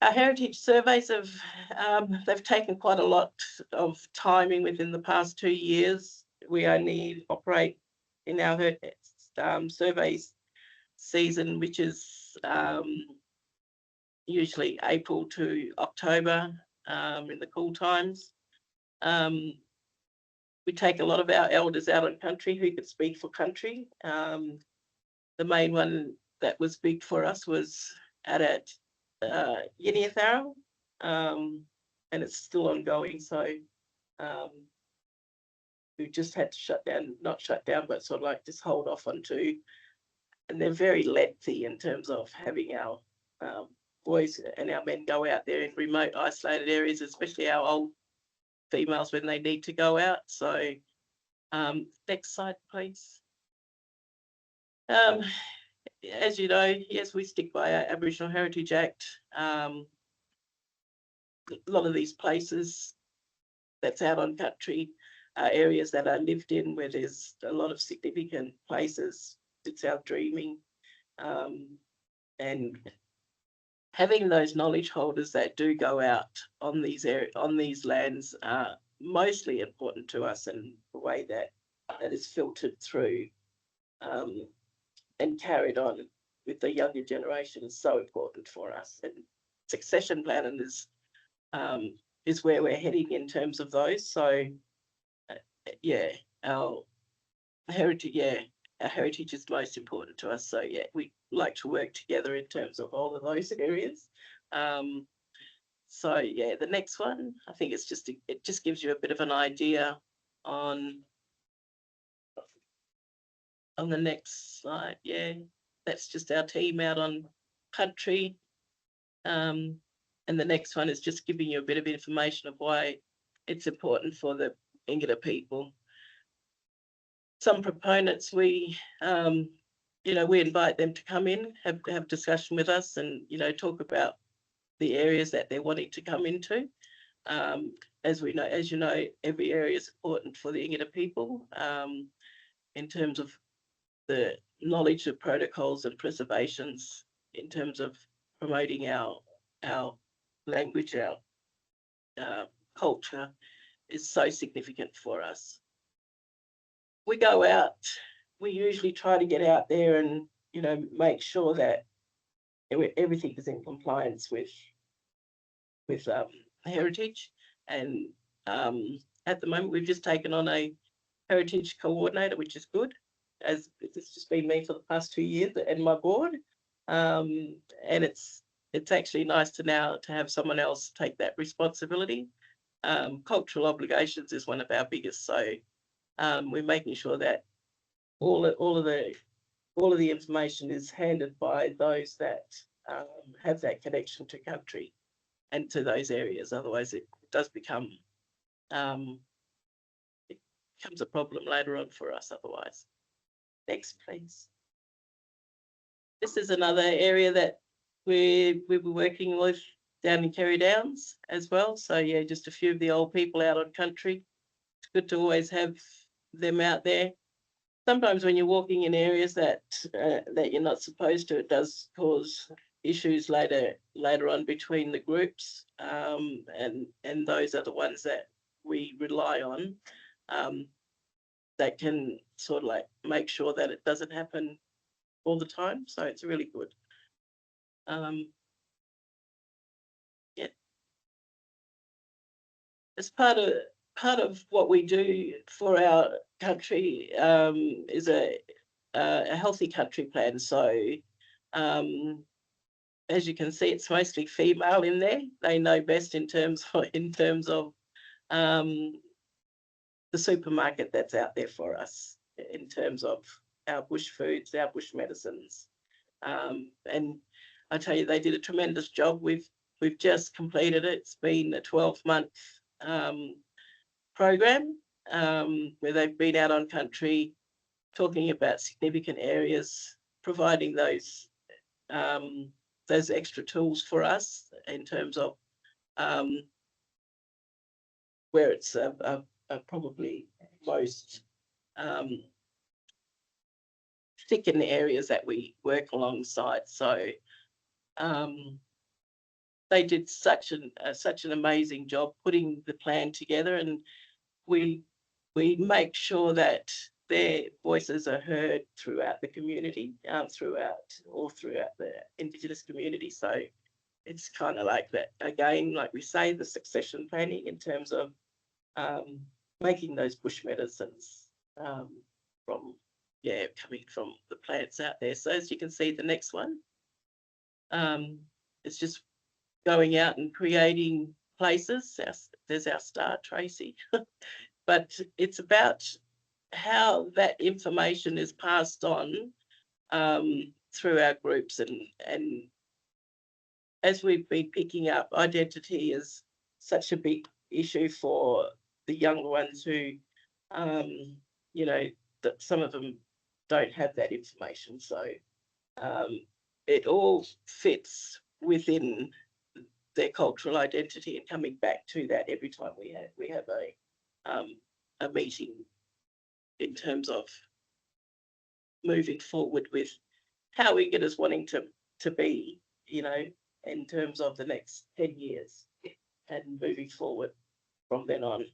Our heritage surveys they've taken quite a lot of timing within the past 2 years. We only operate in our surveys season, which is usually April to October in the cool times. We take a lot of our elders out on country who could speak for country. The main one that was big for us was at Yiniathara, and it's still ongoing. So we just had to not shut down, but sort of like just hold off on two. And they're very lengthy in terms of having our boys and our men go out there in remote, isolated areas, especially our old females when they need to go out. So next slide, please. As you know, yes, we stick by our Aboriginal Heritage Act. A lot of these places that's out on country are areas that are lived in, where there's a lot of significant places. It's our dreaming, and having those knowledge holders that do go out on these lands are mostly important to us, and the way that is filtered through and carried on with the younger generation is so important for us. And succession planning is where we're heading in terms of those. So our heritage is most important to us. So yeah, we like to work together in terms of all of those areas. So yeah, the next one, I think it just gives you a bit of an idea on the next slide. Yeah, that's just our team out on country. And the next one is just giving you a bit of information of why it's important for the Ingana people. Some proponents, we invite them to come in, have discussion with us, and talk about the areas that they're wanting to come into. As you know, every area is important for the Ingana people in terms of the knowledge of protocols and preservations, in terms of promoting our language, our culture is so significant for us. We go out, we usually try to get out there and, make sure that everything is in compliance with heritage. And at the moment, we've just taken on a heritage coordinator, which is good. as it's just been me for the past 2 years and my board. And it's actually nice to now to have someone else take that responsibility. Cultural obligations is one of our biggest, so we're making sure that all of the information is handed by those that have that connection to country and to those areas. Otherwise, it does become it becomes a problem later on for us. Otherwise, next, please. This is another area that we were working with down in Kerry Downs as well. So yeah, just a few of the old people out on country. It's good to always have them out there. Sometimes when you're walking in areas that you're not supposed to, it does cause issues later on between the groups, and those are the ones that we rely on, that can sort of like make sure that it doesn't happen all the time. So it's really good. Yeah. As part of what we do for our country is a healthy country plan. So as you can see, it's mostly female in there. They know best in terms of the supermarket that's out there for us, in terms of our bush foods, our bush medicines. And I tell you, they did a tremendous job. We've just completed it. It's been a 12-month program where they've been out on country talking about significant areas, providing those extra tools for us in terms of where it's probably most thick in the areas that we work alongside. So they did such an amazing job putting the plan together, and we make sure that their voices are heard throughout the community, throughout the Indigenous community. So it's kind of like that again, like we say, the succession planning in terms of making those bush medicines coming from the plants out there. So as you can see, the next one, it's just going out and creating places. There's our star, Tracy. But it's about how that information is passed on through our groups, and as we've been picking up, identity is such a big issue for the younger ones who, that some of them don't have that information. So it all fits within their cultural identity, and coming back to that every time we have a meeting in terms of moving forward with how we get us wanting to be, in terms of the next 10 years and moving forward from then on.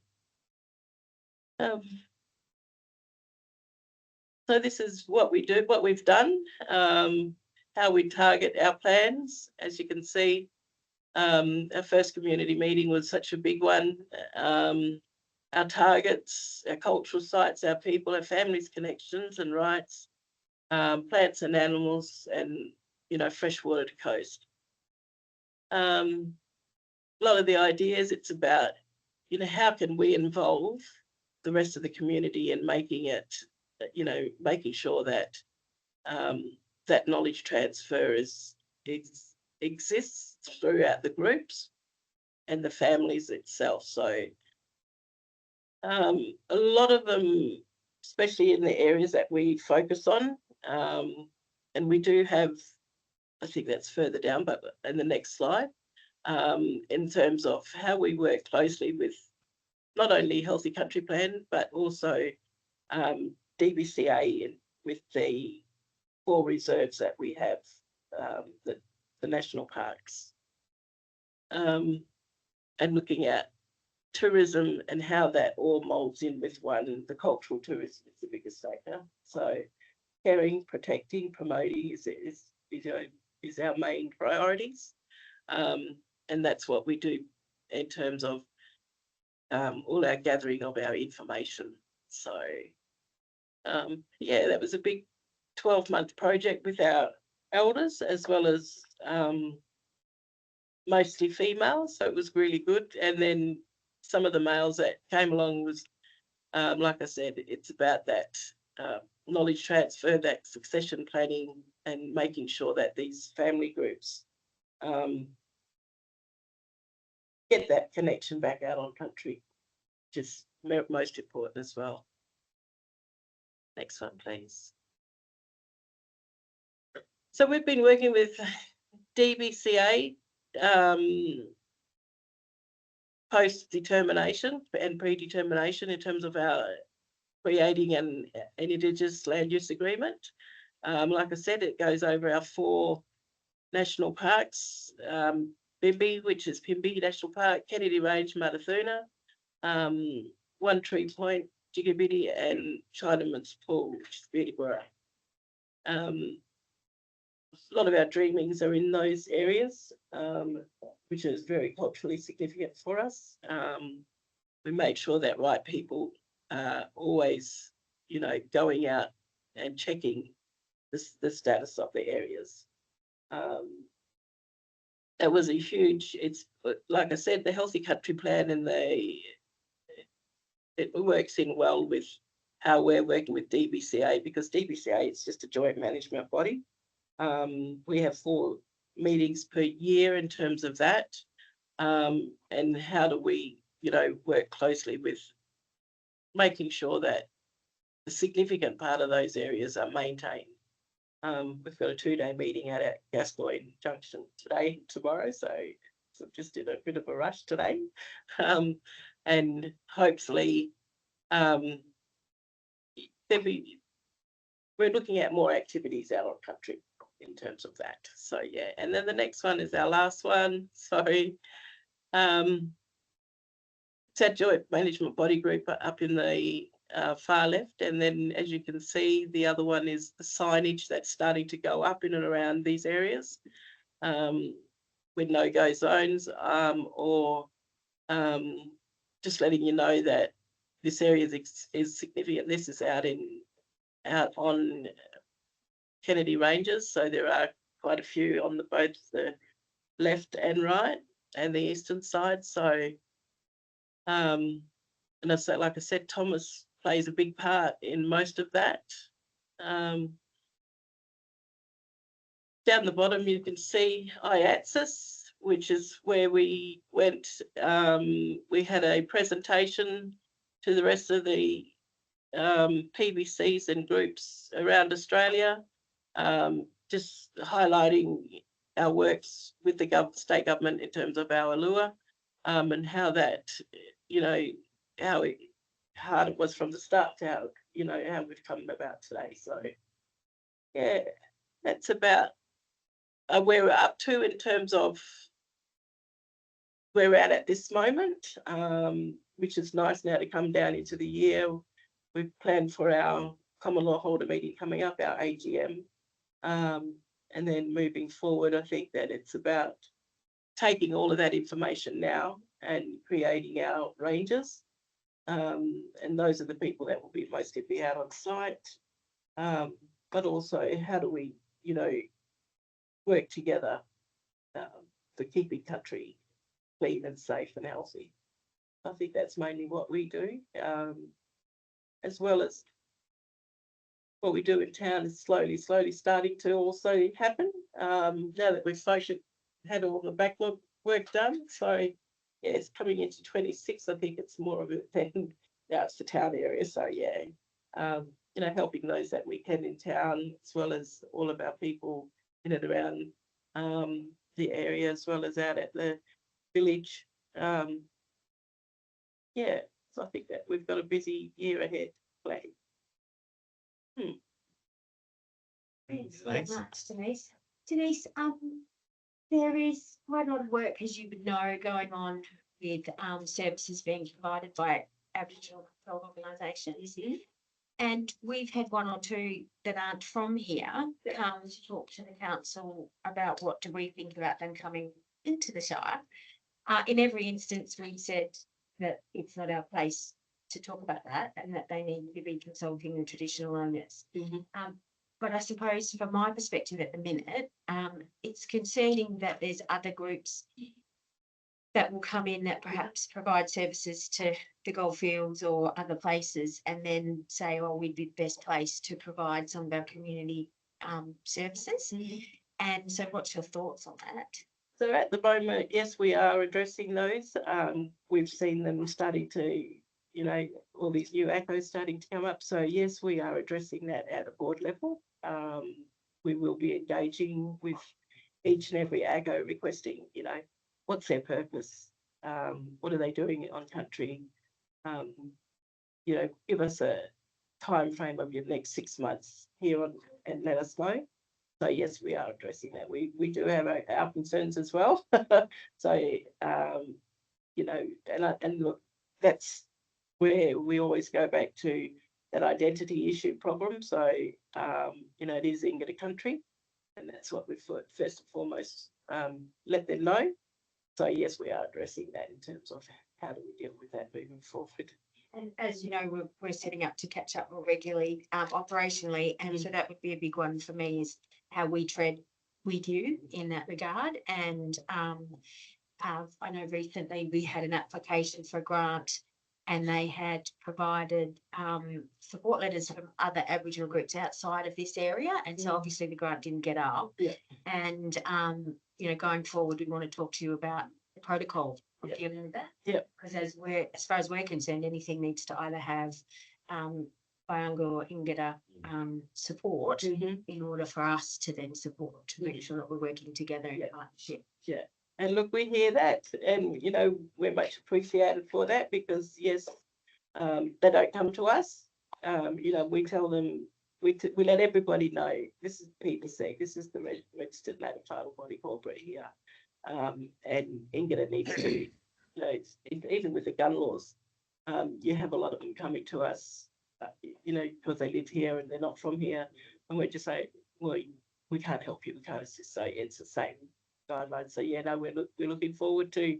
So this is what we do, what we've done, how we target our plans. As you can see, our first community meeting was such a big one. Our targets, our cultural sites, our people, our families, connections and rights, plants and animals, and freshwater to coast. A lot of the ideas, it's about how can we involve the rest of the community in making it, making sure that that knowledge transfer exists throughout the groups and the families itself. So a lot of them, especially in the areas that we focus on, and we do have, I think that's further down, but in the next slide, in terms of how we work closely with not only Healthy Country Plan, but also DBCA with the 4 reserves that we have, the national parks, and looking at tourism and how that all molds in with one. The cultural tourism is the biggest sector. So caring, protecting, promoting is our main priorities. And that's what we do in terms of all our gathering of our information. So Yeah, that was a big 12-month project with our elders as well as mostly females, so it was really good. And then some of the males that came along was, like I said, it's about that knowledge transfer, that succession planning, and making sure that these family groups get that connection back out on country, which is most important as well. Next one, please. So we've been working with DBCA post-determination and predetermination in terms of our creating an Indigenous land use agreement. Like I said, it goes over our 4 national parks, Bimby, which is Pimby National Park, Kennedy Range, Matathuna, One Tree Point, Jigabiddy, and Chinaman's Pool, which is Beatty-Burra. A lot of our dreamings are in those areas, which is very culturally significant for us. We make sure that right people are always, you know, going out and checking the status of the areas. It was a huge, it's like I said, the Healthy Country Plan, and it works in well with how we're working with DBCA, because DBCA is just a joint management body. We have 4 meetings per year in terms of that. And how do we, you know, work closely with making sure that the significant part of those areas are maintained. We've got a 2-day meeting out at Gascoyne Junction today, tomorrow, so just did a bit of a rush today. And hopefully we're looking at more activities out on country in terms of that. So yeah, and then the next one is our last one. Sorry. It's our joint management body group up in the far left, and then as you can see, the other one is the signage that's starting to go up in and around these areas with no-go zones, or just letting you know that this area is significant. This is out on Kennedy Ranges, so there are quite a few on both the left and right and the eastern side. So and so, like I said, Thomas plays a big part in most of that. Down the bottom, you can see IATSIS, which is where we went. We had a presentation to the rest of the PBCs and groups around Australia, just highlighting our works with the state government in terms of our Allure, and how that, you know, how hard it was from the start to how, you know, how we've come about today. So yeah, that's about where we're up to in terms of where we're at this moment, which is nice now to come down into the year. We've planned for our common law holder meeting coming up, our AGM, and then moving forward, I think that it's about taking all of that information now and creating our ranges. And those are the people that will be mostly be out on site. But also, how do we, you know, work together for keeping country clean and safe and healthy? I think that's mainly what we do, as well as what we do in town is slowly starting to also happen. Now that we've had all the backlog work done. So yeah, it's coming into 26. I think it's more of it than now it's the town area. So yeah, you know, helping those that we can in town, as well as all of our people in and around the area, as well as out at the village. Yeah, so I think that we've got a busy year ahead planned. Thanks very much, Denise. Denise, there is quite a lot of work, as you would know, going on with services being provided by Aboriginal controlled organisations. And we've had 1 or 2 that aren't from here come to talk to the council about what do we think about them coming into the Shire. In every instance, we said that it's not our place to talk about that and that they need to be consulting the traditional owners. But I suppose from my perspective at the minute, it's concerning that there's other groups that will come in that perhaps provide services to the goldfields or other places and then say, oh, we'd be best placed to provide some of our community services. And so what's your thoughts on that? So at the moment, yes, we are addressing those. We've seen them starting to, you know, all these new ACOs starting to come up. So yes, we are addressing that at a board level. We will be engaging with each and every AGO requesting, you know, what's their purpose? What are they doing on country? You know, give us a time frame of your next 6 months here on and let us know. So yes, we are addressing that. We do have our concerns as well. So you know, and look, that's where we always go back to that identity issue problem. So you know, it is Ingada country, and that's what we first and foremost let them know. So yes, we are addressing that in terms of how do we deal with that moving forward. And as you know, we're setting up to catch up more regularly operationally. And so that would be a big one for me is how we tread with you in that regard. And I know recently we had an application for a grant and they had provided support letters from other Aboriginal groups outside of this area. And so obviously the grant didn't get up. And, you know, going forward, we want to talk to you about the protocol of dealing with that. Because as far as we're concerned, anything needs to either have Bayanga or Ingada support in order for us to then support, to make sure that we're working together in partnership. And look, we hear that, and you know, we're much appreciated for that because yes, they don't come to us. You know, we tell them, we let everybody know this is PPC, this is the registered native title body corporate here, and Ingada needs to, you know, even with the gun laws, you have a lot of them coming to us, you know, because they live here and they're not from here, and we just say, well, we can't help you, we can't assist. So it's the same guidelines. So yeah, no, we're looking forward to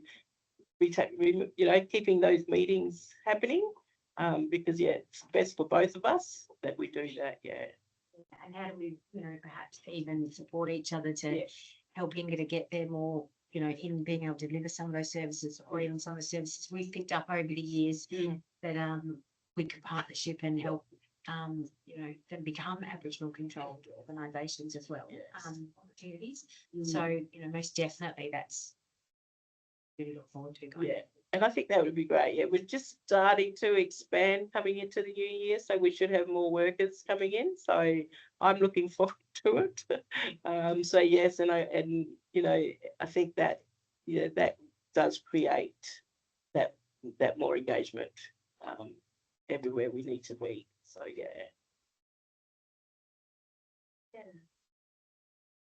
you know, keeping those meetings happening, because yeah, it's best for both of us that we do that. And how do we, you know, perhaps even support each other to help Ingada get there more, you know, in being able to deliver some of those services or even some of the services we've picked up over the years that we could partnership and help you know, them become Aboriginal controlled organisations as well, opportunities. So, you know, most definitely that's really look forward to going. And I think that would be great. Yeah, we're just starting to expand coming into the new year, so we should have more workers coming in. So I'm looking forward to it. So yes, and you know, I think that that does create that more engagement everywhere we need to be. So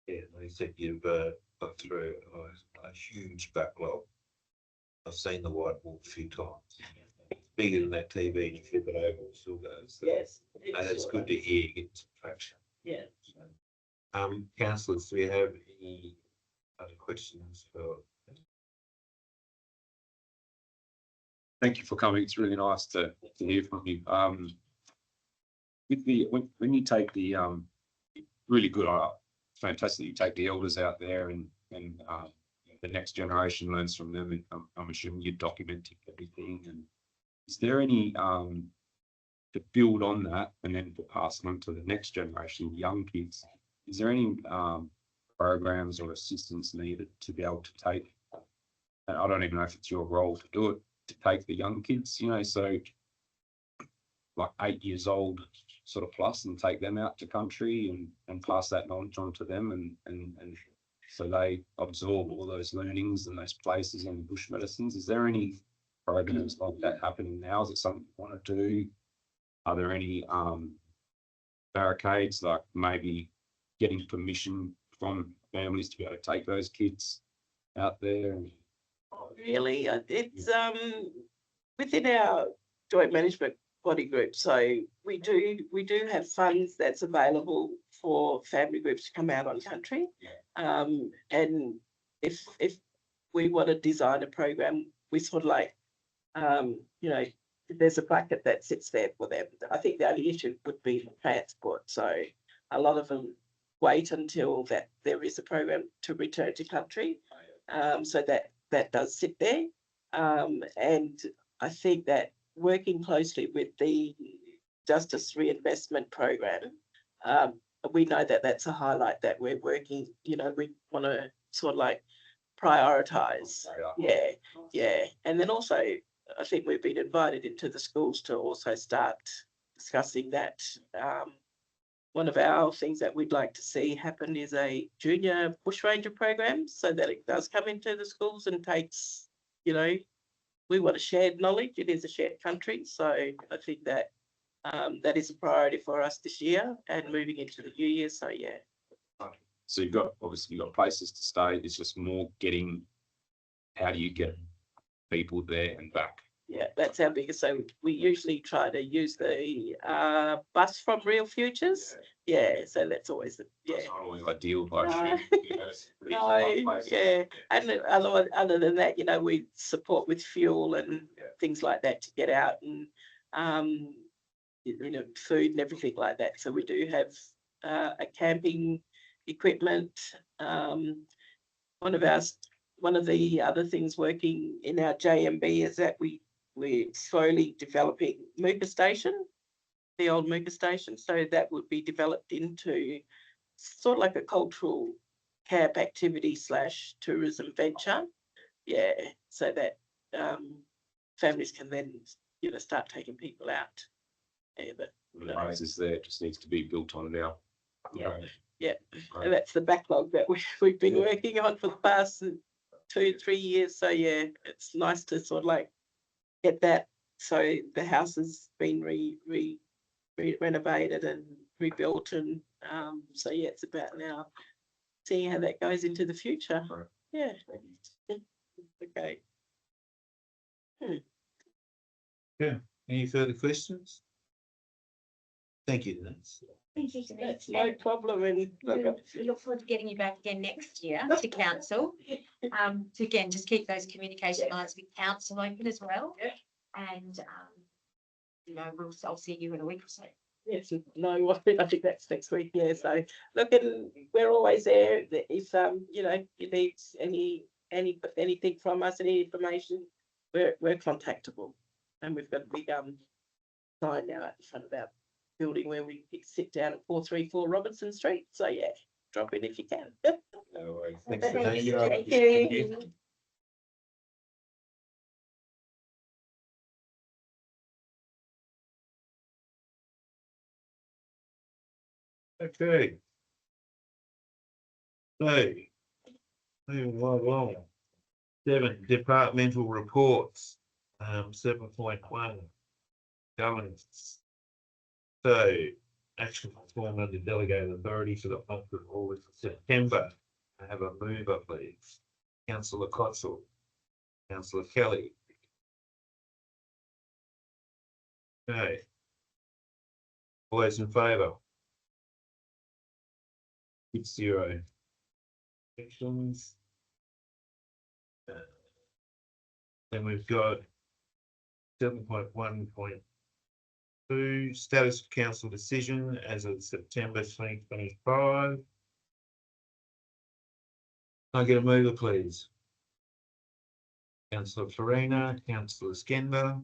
They said you've got through a huge backlog. I've seen the whiteboard a few times. It's bigger than that TV, and you flip it over, it still goes. So, yes, and it's good to hear you get some traction. Yeah. Councillors, do we have any other questions for? Thank you for coming. It's really nice to hear from you. With the when you take the really good, fantastic. You take the elders out there and the next generation learns from them. And I'm assuming you're documenting everything. And is there any to build on that and then to pass on to the next generation, young kids? Is there any programs or assistance needed to be able to take? And I don't even know if it's your role to do it, to take the young kids, you know, so like 8 years old sort of plus, and take them out to country and pass that knowledge on to them and so they absorb all those learnings and those places and bush medicines. Is there any programs like that happening now? Is it something you want to do? Are there any barricades, like maybe getting permission from families to be able to take those kids out there? Really, it's within our joint management body group. So we do have funds that's available for family groups to come out on country. And if we want to design a program, we sort of like, you know, there's a bucket that sits there for them. I think the only issue would be transport. So a lot of them wait until that there is a program to return to country. So that does sit there. And I think that working closely with the Justice Reinvestment Program, we know that that's a highlight that we're working, you know, we want to sort of like prioritize. Yeah, yeah. And then also, I think we've been invited into the schools to also start discussing that. One of our things that we'd like to see happen is a junior bushranger program so that it does come into the schools and takes, you know, we want a shared knowledge. It is a shared country. So I think that that is a priority for us this year and moving into the new year. So yeah. So you've got, obviously you've got places to stay. It's just more getting, how do you get people there and back? Yeah, that's our biggest. So we usually try to use the bus from Real Futures. Yeah, so that's always the, yeah. It's not always ideal, like, No. you know, No, yeah, and other than that, you know, we support with fuel and things like that to get out and you know, food and everything like that. So we do have a camping equipment. One of the other things working in our JMB is that we're slowly developing Mooka Station, the old Mooka Station. So that would be developed into sort of like a cultural camp activity / tourism venture. Yeah, so that families can then, you know, start taking people out. Yeah, but The base is there, it just needs to be built on now. yeah, yeah, and that's the backlog that we've been working on for the past 2-3 years. So yeah, it's nice to sort of like get that. So the house has been renovated and rebuilt, and so yeah, it's about now seeing how that goes into the future. Right. Yeah. Okay. Any further questions? Thank you, Denise. Thank you, Denise. That's no problem. And We look forward to getting you back again next year to council. To again, just keep those communication lines with council open as well. And, you know, I'll see you in a week or so. yes, no, I think that's next week. Yeah. So look, and we're always there. If you know, you need anything from us, any information, we're contactable. And we've got a big sign now at the front of our building where we sit down at 434 Robinson Street. So yeah, drop in if you can. No worries. Thanks for Thank you. that. Thank you. Okay. So, moving right along. 7 departmental reports. 7.1 governance. So, action performed under delegated authority for the month of August and September. I have a mover, please. Councillor Kotzel, Councillor Kelly. Okay. All those in favour? 6-0. Actions. Then we've got 7.1.2 status of council decision as of September 2025. Can I get a mover, please? Councillor Farina, Councillor Skender.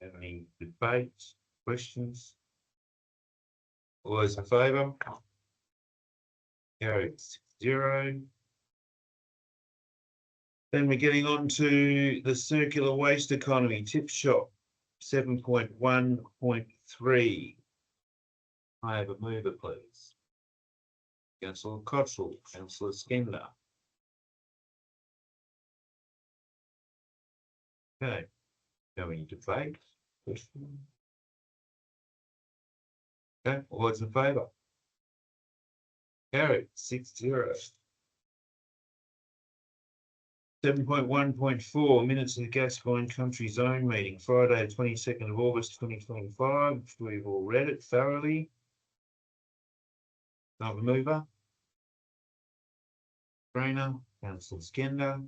Have any debates, questions? All those in favour? Carried 6-0. Then we're getting on to the circular waste economy tip shop 7.1.3. I have a mover, please. Councillor Cottrell, Councillor Skender. Okay, going to debate. Question. Okay, all those in favour? Carried 6-0. 7.1.4 minutes of the Gascoyne Country Zone meeting, Friday, 22nd of August, 2025. We've all read it thoroughly. Another mover. Brainer, Councillor Skender.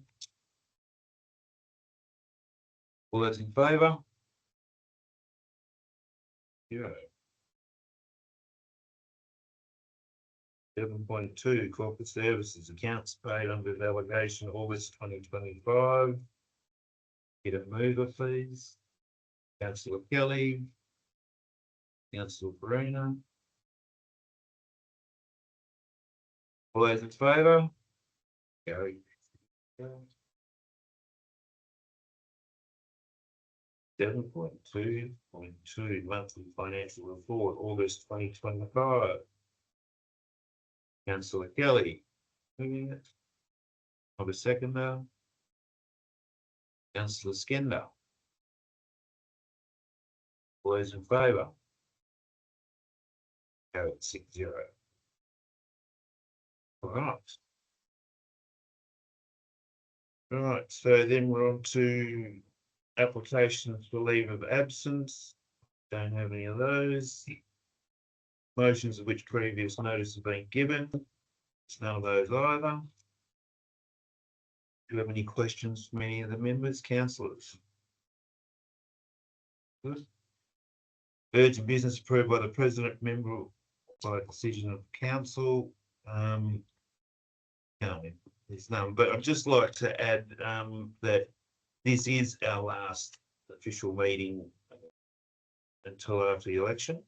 All those in favour? Yeah. 7.2 corporate services accounts paid under delegation August 2025. Get a mover, please. Councillor Kelly. Councillor Farina. All those in favour? Carry. 7.2.2 monthly financial report, August 2025. Councillor Kelly. Moving it. Have a second now. Councillor Skender. All those in favour? Carried 6-0. All right. Right, so then we're on to applications for leave of absence. Don't have any of those. Motions of which previous notice has been given. It's none of those either. Do you have any questions from any of the members, councillors? Good. Urgent business approved by the president, member by decision of council. No, there's none, but I'd just like to add that this is our last official meeting until after the election,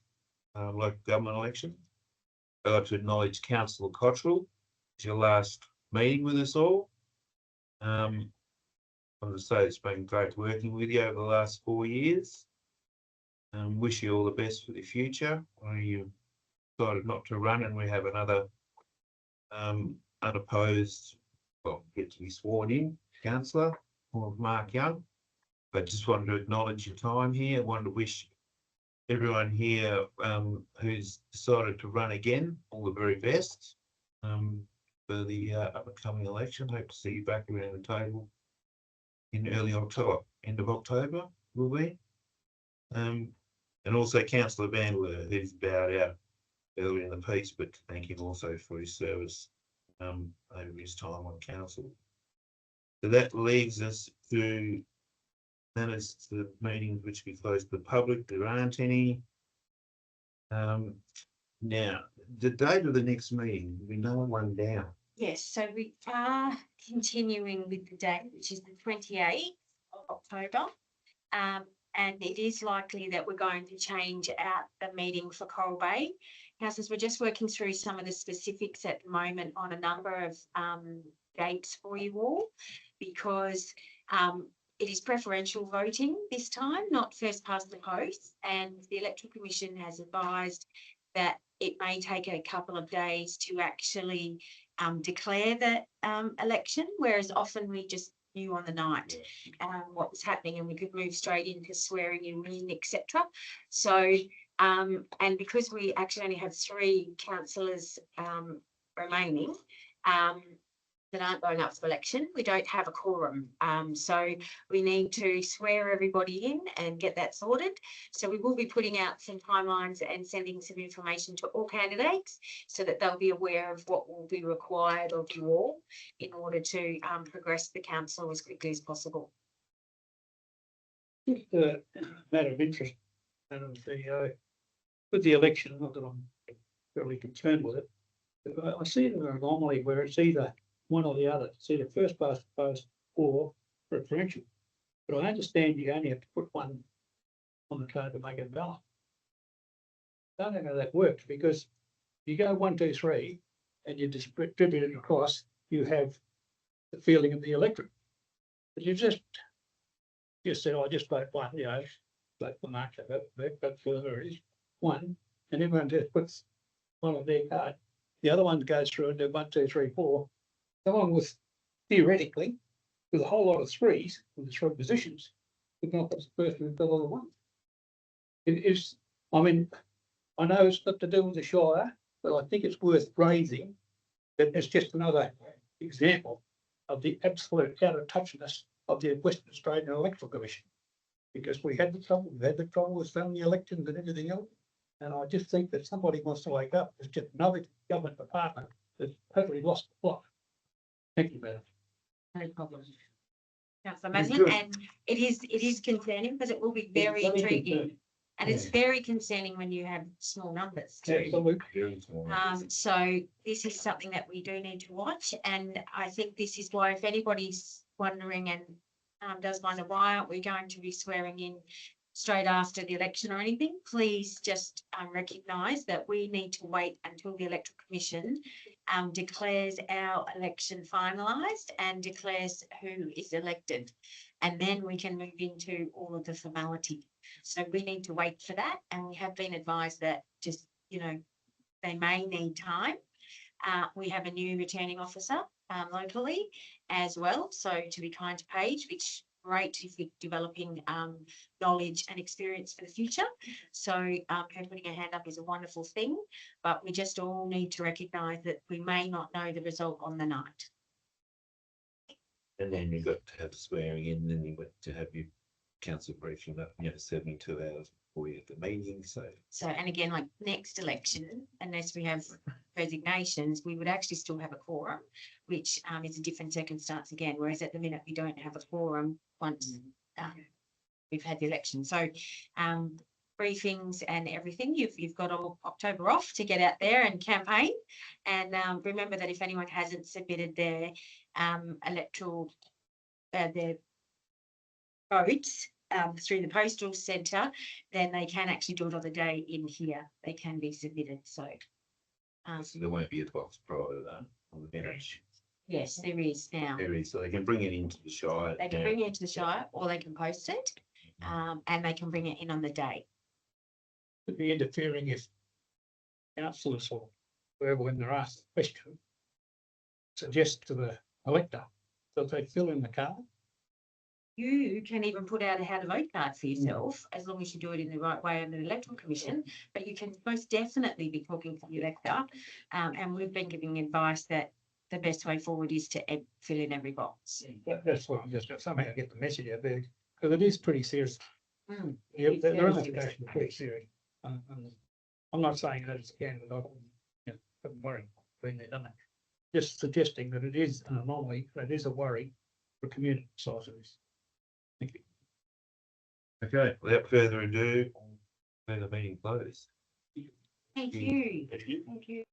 like government election. I'd like to acknowledge Councillor Cottrell. It's your last meeting with us all. I want to say it's been great working with you over the last 4 years. Wish you all the best for the future. You decided not to run, and we have another unopposed, well, get to be sworn in councillor, Mark Young. But just wanted to acknowledge your time here. I wanted to wish everyone here who's decided to run again all the very best for the upcoming election. Hope to see you back around the table in early October, end of October will be. And also Councillor Bandler, who's bowed out earlier in the piece, but thank him also for his service over his time on council. So that leaves us to minutes to the meetings which we closed to the public. There aren't any. Now, the date of the next meeting, we know one down. Yes, so we are continuing with the date, which is the 28th of October. And it is likely that we're going to change out the meeting for Coral Bay. Councillors, we're just working through some of the specifics at the moment on a number of dates for you all, because it is preferential voting this time, not first past the post. And the Electoral Commission has advised that it may take a couple of days to actually declare the election, whereas often we just knew on the night what was happening, and we could move straight into swearing you in, etc. So, and because we actually only have 3 councillors remaining that aren't going up for election, we don't have a quorum. So we need to swear everybody in and get that sorted. So we will be putting out some timelines and sending some information to all candidates so that they'll be aware of what will be required of you all in order to progress the council as quickly as possible. Just a matter of interest, Madam CEO, with the election, not that I'm fairly concerned with it, but I see an anomaly where it's either one or the other. It's either first past the post or preferential. But I understand you only have to put one on the card to make it valid. I don't know how that works, because you go 1, 2, 3 and you distribute it across, you have the feeling of the electorate. But you just said, I just vote one, you know, vote for Mark, but further it is one, and everyone just puts one on their card. The other one goes through and do 1, 2, 3, 4. Someone with theoretically with a whole lot of 3s with the 3 positions, but not the person who's got all the 1. It is, I mean, I know it's not to do with the Shire, but I think it's worth raising that it's just another example of the absolute out of touchness of the Western Australian Electoral Commission. Because we've had the trouble with family elections and everything else. And I just think that somebody wants to wake up. It's just another government department that's totally lost the plot. Thank you, Madam. No problem. Councillor It's Maslin, good. and it is concerning because it will be very very intriguing. concerning. And it's very concerning when you have small numbers too. Absolutely. Very small. So this is something that we do need to watch, and I think this is why if anybody's wondering and does wonder why aren't we going to be swearing in straight after the election or anything, please just recognise that we need to wait until the Electoral Commission declares our election finalised and declares who is elected. And then we can move into all of the formality. So we need to wait for that, and we have been advised that just, you know, they may need time. We have a new returning officer locally as well, so to be kind to Paige, which great if you're developing knowledge and experience for the future. So her putting her hand up is a wonderful thing, but we just all need to recognise that we may not know the result on the night. And then you got to have swearing in, and then you went to have your council briefing up, 72 hours before you have the meeting, so. So, and again, like next election, unless we have resignations, we would actually still have a quorum, which is a different circumstance again, whereas at the minute we don't have a quorum once we've had the election. So briefings and everything, you've got all October off to get out there and campaign. And remember that if anyone hasn't submitted their electoral, their votes through the postal centre, then they can actually do it on the day in here. They can be submitted. So So there won't be a box prior to that on the minutes. yes, there is now. There is, so they can bring it into the Shire. They can bring it into the Shire or they can post it, and they can bring it in on the day. Could be interfering if councillors or whoever, when they're asked a question, suggest to the elector that they fill in the card. You can even put out a how to vote card for yourself, as long as you do it in the right way under the Electoral Commission, but you can most definitely be talking to the elector. And we've been giving advice that the best way forward is to fill in every box. That's what I'm just somehow get the message out there, because it is pretty serious. Mm. Yeah, It's their very investigation is pretty serious. And I'm not saying that it's again, but don't worry, been there, done that. Just suggesting that it is an anomaly, that is a worry for community societies. Thank you. Okay, without further ado, the meeting closed. Thank you. Thank you. Thank you.